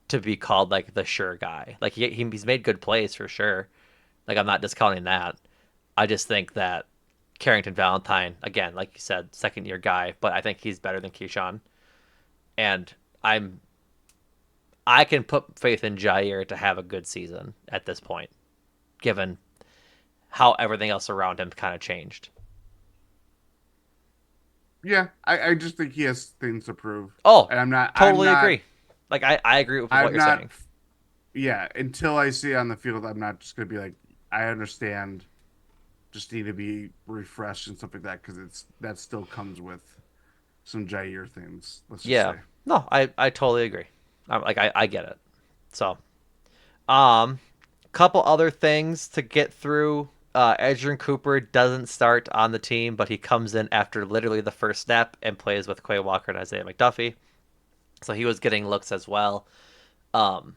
to be called like the sure guy. Like he's made good plays for sure. Like I'm not discounting that. I just think that Carrington Valentine, again, like you said, second year guy, but I think he's better than Keyshawn. And I'm I can put faith in Jair to have a good season at this point, given how everything else around him kind of changed. Yeah, I just think he has things to prove, Oh, and totally agree. Like I agree with what I'm you're not, saying. yeah. Until I see it on the field, I'm not just gonna be like, I understand. Just need to be refreshed and stuff like that because it's that still comes with some Jair things. Let's just Yeah. say. No, I totally agree. I get it. So, um, couple other things to get through. Edgerrin Cooper doesn't start on the team, but he comes in after literally the first snap and plays with Quay Walker and Isaiah McDuffie. So he was getting looks as well um,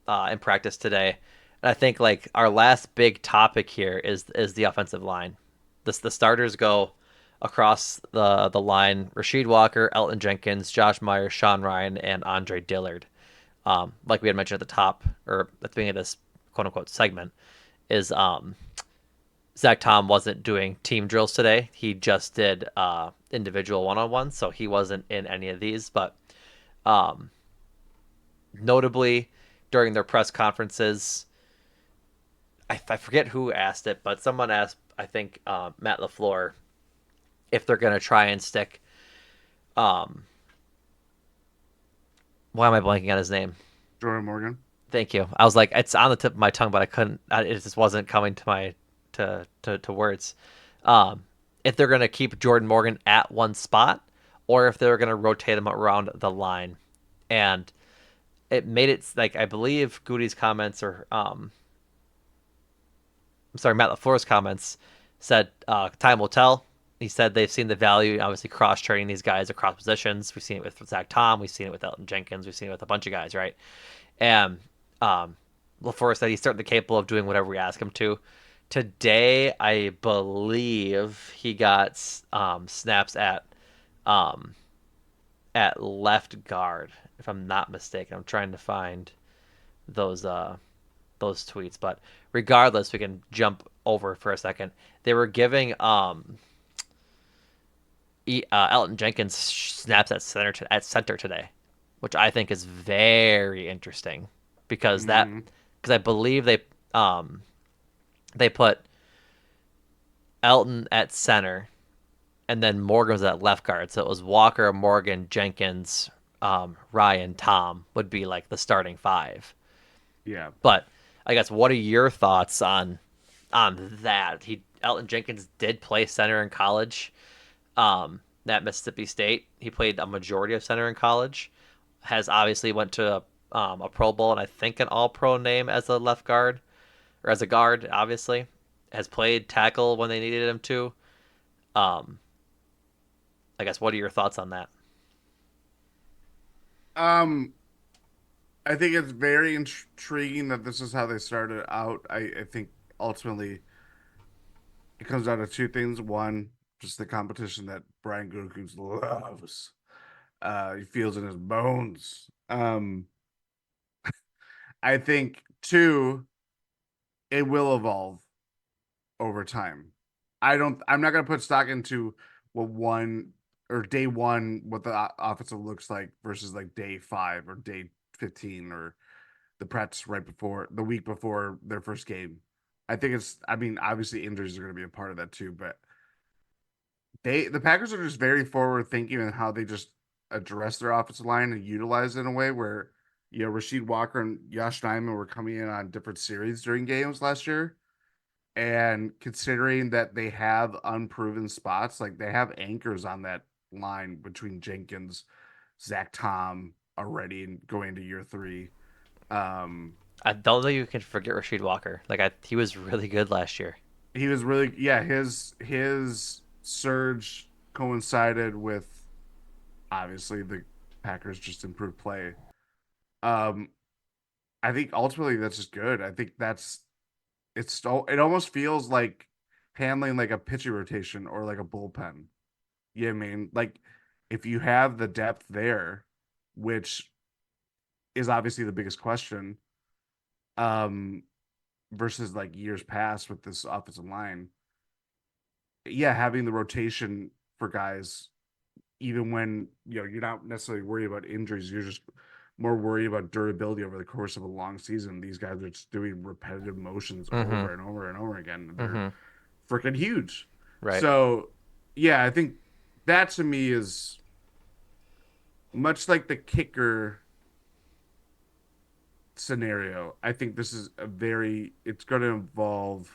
in practice today. And I think like our last big topic here is the offensive line. The starters go across the line: Rasheed Walker, Elton Jenkins, Josh Myers, Sean Ryan, and Andre Dillard. Like we had mentioned at the top or at the beginning of this quote unquote segment, is Zach Tom wasn't doing team drills today. He just did individual one on one, so he wasn't in any of these. But um, notably, during their press conferences, I forget who asked it, but someone asked, I think Matt LaFleur, if they're going to try and stick. Um, why am I blanking on his name? Jordan Morgan. Thank you. I was like, it's on the tip of my tongue, but I couldn't. It just wasn't coming to my to words. if they're going to keep Jordan Morgan at one spot or if they're going to rotate him around the line. And it made it like I believe Goody's comments or I'm sorry, Matt LaFleur's comments said time will tell. He said they've seen the value, obviously cross training these guys across positions. We've seen it with Zach Tom, we've seen it with Elton Jenkins, we've seen it with a bunch of guys, right? And um, LaFleur said he's certainly capable of doing whatever we ask him to. Today, I believe he got snaps um, at left guard, if I'm not mistaken. I'm trying to find those those tweets, but regardless, we can jump over for a second. They were giving Elton Jenkins snaps at center today, which I think is very interesting because Hmm. I believe they put Elton at center and then Morgan was at left guard. So it was Walker, Morgan, Jenkins, Ryan, Tom would be like the starting five. Yeah. But I guess what are your thoughts on that? He Elton Jenkins did play center in college. At Mississippi State, he played a majority of center in college. Has obviously went to a Pro Bowl and I think an All Pro name as a left guard or as a guard. Obviously, has played tackle when they needed him to. Um, I guess what are your thoughts on that? Um, I think it's very intriguing that this is how they started out. I think ultimately it comes down to two things. One, just the competition that Brian Gutekunst loves. He feels in his bones. I think two, it will evolve over time. I'm not gonna put stock into what one or day one what the offensive looks like versus like day 5 or day 15 or the practice right before the week before their first game. I mean, obviously injuries are gonna be a part of that too, but the Packers are just very forward thinking in how they just address their offensive line and utilize it in a way where Rasheed Walker and Josh Nyman were coming in on different series during games last year. And considering that they have unproven spots, like they have anchors on that line between Jenkins, Zach Tom already and going into year 3. Um, I don't think you can forget Rasheed Walker. He was really good last year. he was really, yeah, his surge coincided with obviously the Packers just improved play. Um, I think ultimately that's just good. I think it almost feels like handling like a pitching rotation or like a bullpen. Yeah, I mean, like if you have the depth there, which is obviously the biggest question, um, versus like years past with this offensive line, yeah, having the rotation for guys, even when you're not necessarily worried about injuries, you're just more worried about durability over the course of a long season. These guys are just doing repetitive motions Mm-hmm. over and over and over again. They're Mm-hmm. freaking huge. Right. So, yeah, I think that to me is much like the kicker scenario. I think this is it's going to involve,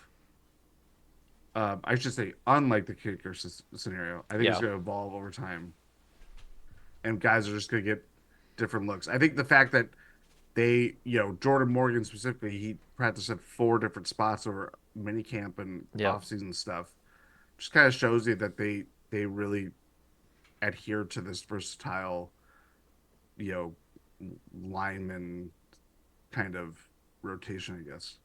I should say, unlike the kicker scenario, I think it's Yeah. going to evolve over time. And guys are just going to get different looks. I think the fact that Jordan Morgan specifically, he practiced at 4 different spots over minicamp and Yep. off-season stuff, just kind of shows you that they really adhere to this versatile, you know, lineman kind of rotation, I guess.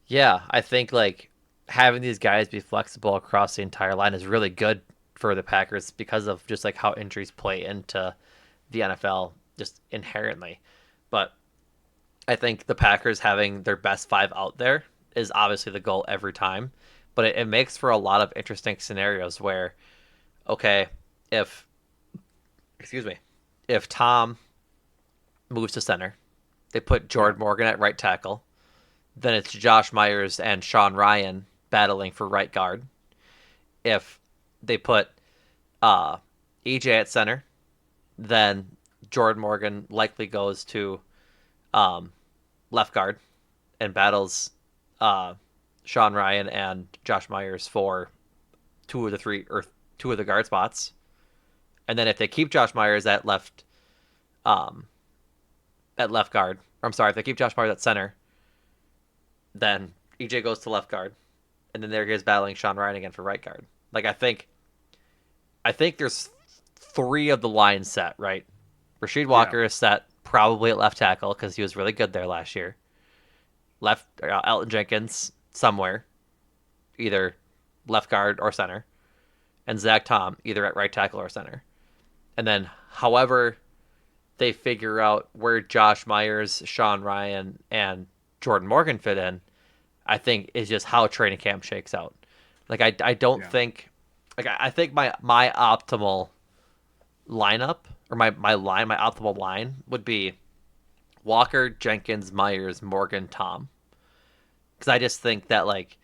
Yeah, I think like having these guys be flexible across the entire line is really good for the Packers because of just like how injuries play into the NFL just inherently. But I think the Packers having their best five out there is obviously the goal every time. But it makes for a lot of interesting scenarios where, okay, if, excuse me, if Tom moves to center, they put Yeah. Jordan Morgan at right tackle, then it's Josh Myers and Sean Ryan battling for right guard. If they put uh, EJ at center, then Jordan Morgan likely goes to um, left guard and battles uh, Sean Ryan and Josh Myers for two of the three or two of the guard spots. And then if they keep Josh Myers um, at left guard, or I'm sorry, if they keep Josh Myers at center, then EJ goes to left guard, and then there he is battling Sean Ryan again for right guard. Like I think there's three of the lines set right. Rasheed Yeah. Walker is set probably at left tackle because he was really good there last year. Left Elton Jenkins somewhere, either left guard or center, and Zach Tom either at right tackle or center. And then however they figure out where Josh Myers, Sean Ryan, and Jordan Morgan fit in, I think is just how training camp shakes out. Like I don't Yeah. think like I think my optimal lineup or my optimal line would be Walker, Jenkins, Myers, Morgan, Tom. Because I just think that like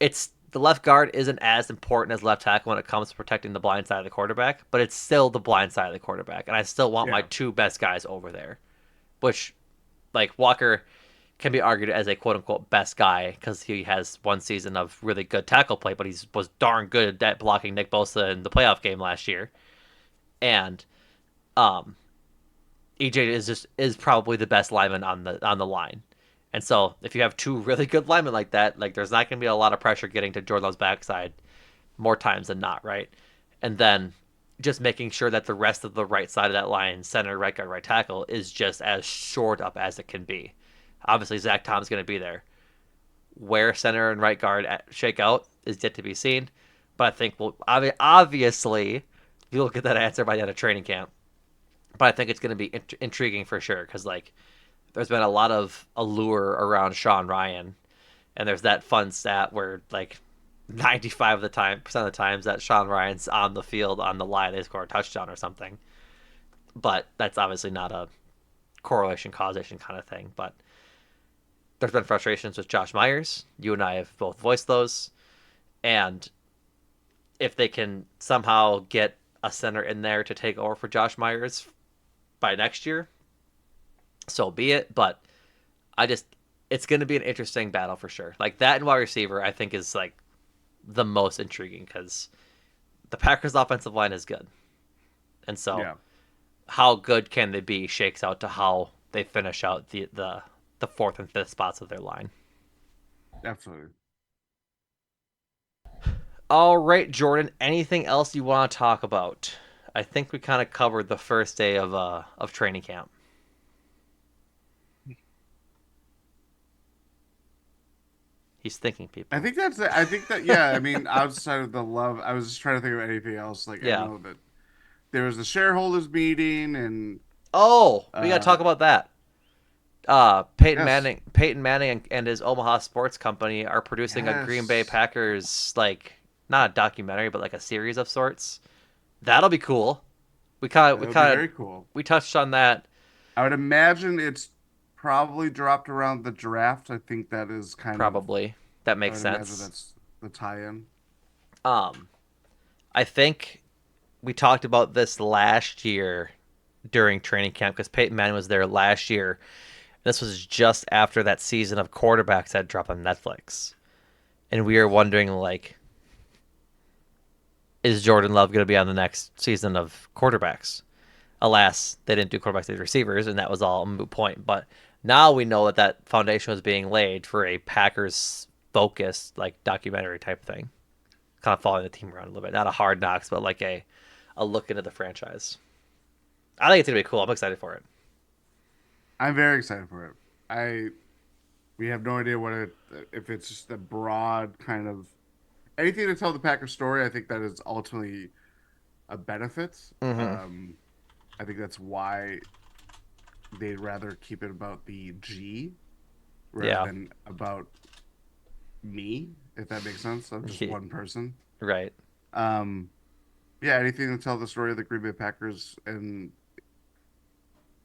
it's the left guard isn't as important as left tackle when it comes to protecting the blind side of the quarterback, but it's still the blind side of the quarterback, and I still want my Yeah. two best guys over there. Which like Walker can be argued as a quote unquote best guy because he has one season of really good tackle play, but he was darn good at blocking Nick Bosa in the playoff game last year. And um, EJ is probably the best lineman on the line. And so if you have two really good linemen like that, like there's not going to be a lot of pressure getting to Jordan Love's backside more times than not, right? And then just making sure that the rest of the right side of that line, center, right guard, right tackle, is just as shored up as it can be. Obviously, Zach Tom's going to be there. Where center and right guard shake out is yet to be seen. But I think we'll obviously you'll get that answer by the end of training camp. But I think it's going to be intriguing for sure because like there's been a lot of allure around Sean Ryan, and there's that fun stat where like 95 of the time percent of the times that Sean Ryan's on the field on the line they score a touchdown or something. But that's obviously not a correlation causation kind of thing. But there's been frustrations with Josh Myers. You and I have both voiced those. And if they can somehow get a center in there to take over for Josh Myers by next year, so be it. But I just, it's going to be an interesting battle for sure. Like that and wide receiver, I think is like the most intriguing because the Packers' offensive line is good. And so Yeah. how good can they be shakes out to how they finish out the fourth and fifth spots of their line. Absolutely. All right, Jordan. Anything else you want to talk about? I think we kind of covered the first day of training camp. He's thinking, I people. think that's it. I think that yeah, I mean, outside of the love, I was just trying to think of anything else. Like I Yeah. know that there was the shareholders meeting and Oh, we got to talk uh about that. Peyton yes. Manning, Peyton Manning, and his Omaha Sports Company are producing a Green Bay Yes. Packers like not a documentary, but like a series of sorts. That'll be cool. We kind of That we would be kind of very cool. we touched on that I would imagine it's probably dropped around the draft. I think that is kind of probably. That I makes would imagine sense. that's the tie-in. Um, I think we talked about this last year during training camp because Peyton Manning was there last year. This was just after that season of quarterbacks had dropped on Netflix, and we were wondering like, is Jordan Love going to be on the next season of quarterbacks? Alas, they didn't do quarterbacks, they did receivers, and that was all a moot point. But now we know that that foundation was being laid for a Packers focused like documentary type thing, kind of following the team around a little bit. Not a hard knocks, but like a look into the franchise. I think it's gonna be cool. I'm excited for it. I'm very excited for it. I We have no idea what it if it's just a broad kind of anything to tell the Packers story. I think that is ultimately a benefit. Mm-hmm. Um, I think that's why they'd rather keep it about the G rather Yeah. than about me, if that makes sense. I'm just one person. Right. Um, yeah, anything to tell the story of the Green Bay Packers and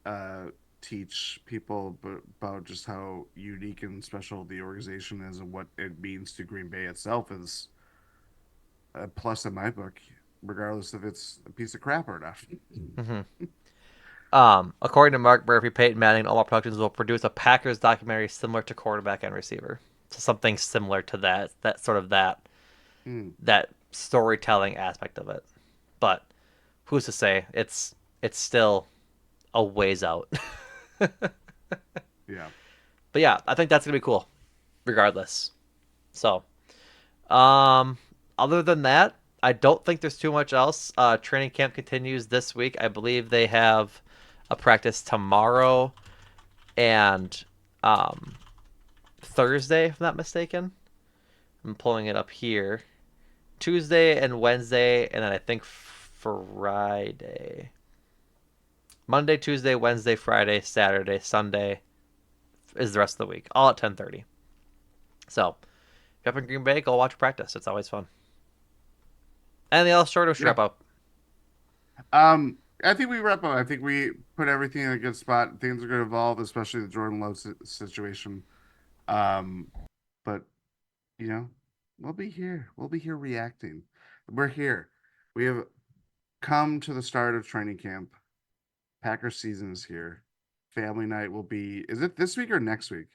uh, teach people about just how unique and special the organization is and what it means to Green Bay itself is a plus in my book, regardless if it's a piece of crap or not. Mm-hmm. According to Mark Murphy, Peyton Manning and Omaha Productions will produce a Packers documentary similar to quarterback and receiver. So something similar to that. That sort of that. Mm, that storytelling aspect of it. But who's to say? It's still a ways out. yeah. But yeah, I think that's gonna be cool, regardless. So, um, other than that, I don't think there's too much else. Training camp continues this week. I believe they have a practice tomorrow and um, Thursday, if I'm not mistaken. I'm pulling it up here. Tuesday and Wednesday, and then I think Friday. Monday, Tuesday, Wednesday, Friday, Saturday, Sunday is the rest of the week, all at 10:30. So, if you're up in Green Bay, go watch practice. It's always fun. Anything else, short of Yeah. wrap up? I think we wrap up. I think we put everything in a good spot. Things are going to evolve, especially the Jordan Love situation. Um, but you know, we'll be here. We'll be here reacting. We're here. We have come to the start of training camp. Packers season is here. Family night will be. Is it this week or next week?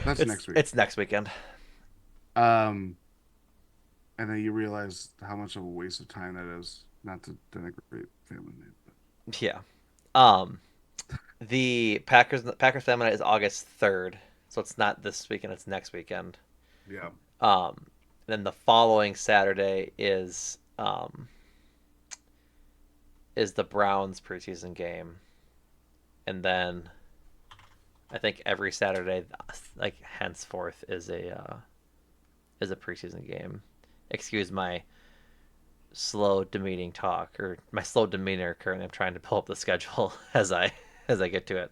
That's It's next week. it's next weekend. Um, and then you realize how much of a waste of time that is. Not to denigrate family night, but Yeah. Um, the Packers family night is August 3rd, so it's not this weekend. It's next weekend. yeah. Then the following Saturday is the Browns preseason game, and then I think every Saturday, like henceforth, is a preseason game. Excuse my slow demeaning talk or my slow demeanor. Currently, I'm trying to pull up the schedule as I get to it.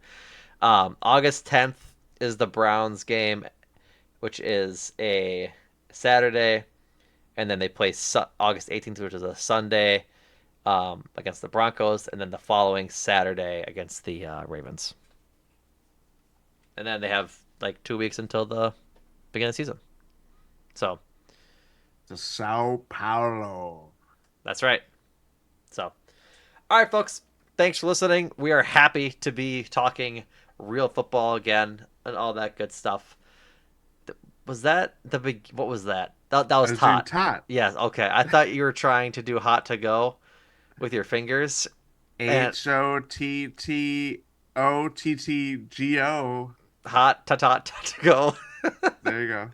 August 10th is the Browns game, which is a Saturday, and then they play August 18th, which is a Sunday, against the Broncos, and then the following Saturday against the Ravens. And then they have like 2 weeks until the beginning of the season. So To Sao Paulo. that's right. So, all right, folks, thanks for listening. We are happy to be talking real football again and all that good stuff. Was that the big? What was that? That I was was doing tot. tot. Yes. Okay. I thought you were trying to do hot to go with your fingers and HOTTOTTGO. hot to go. There you go.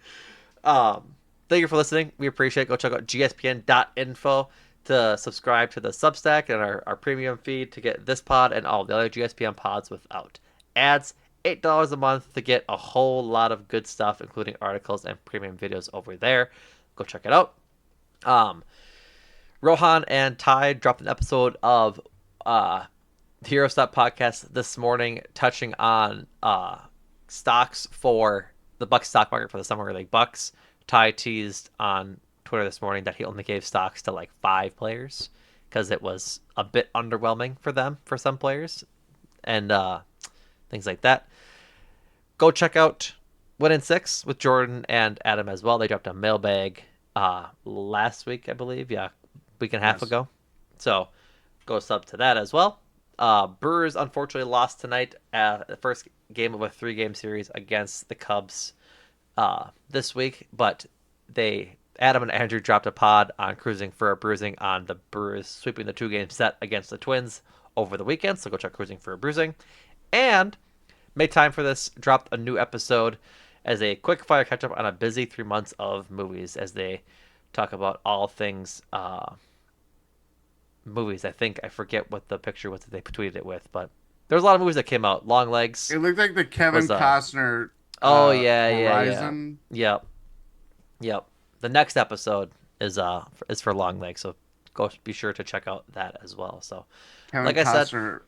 Thank you for listening. We appreciate it. Go check out gspn.info to subscribe to the Substack and our premium feed to get this pod and all the other GSPN pods without ads. $8 a month to get a whole lot of good stuff, including articles and premium videos over there. Go check it out. Um, Rohan and Ty dropped an episode of the Hero Stop podcast this morning, touching on stocks for the Bucks stock market for the Summer League Bucks. Ty teased on Twitter this morning that he only gave stocks to like 5 players because it was a bit underwhelming for them for some players and things like that. Go check out Win in Six with Jordan and Adam as well. They dropped a mailbag last week, I believe. Yeah, week and a half Yes. ago. So go sub to that as well. Brewers unfortunately lost tonight at the first game of a 3-game series against the Cubs this week, but Adam and Andrew dropped a pod on Cruising for a Bruising on the Brewers sweeping the 2-game set against the Twins over the weekend. So go check Cruising for a Bruising. And made time for this, dropped a new episode as a quick fire catch up on a busy 3 months of movies as they talk about all things movies. I think I forget what the picture was that they tweeted it with, but there's a lot of movies that came out. Long Legs It looked like the Kevin was Costner oh yeah, yeah. Horizon. Yep. Yep. The next episode is for Long Legs, so go be sure to check out that as well. So, Kevin like I said, Costner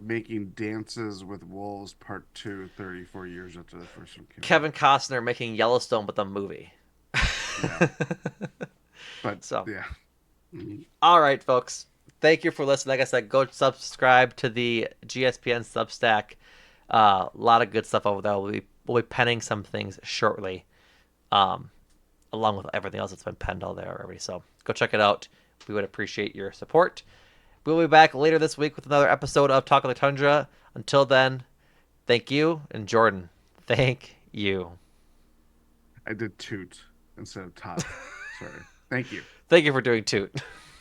making Dances with Wolves Part 2 34 years after the first one came out. Kevin Costner making Yellowstone but the movie. Yeah. But So, yeah. Mhm. all right, folks. Thank you for listening. Like I said, go subscribe to the GSPN Substack. A lot of good stuff over there. We'll be penning some things shortly, um, along with everything else that's been penned all there already. So go check it out. We would appreciate your support. We'll be back later this week with another episode of Talk of the Tundra. Until then, thank you, and Jordan, thank you. I did toot instead of tot. Sorry. Thank you. Thank you for doing Toot.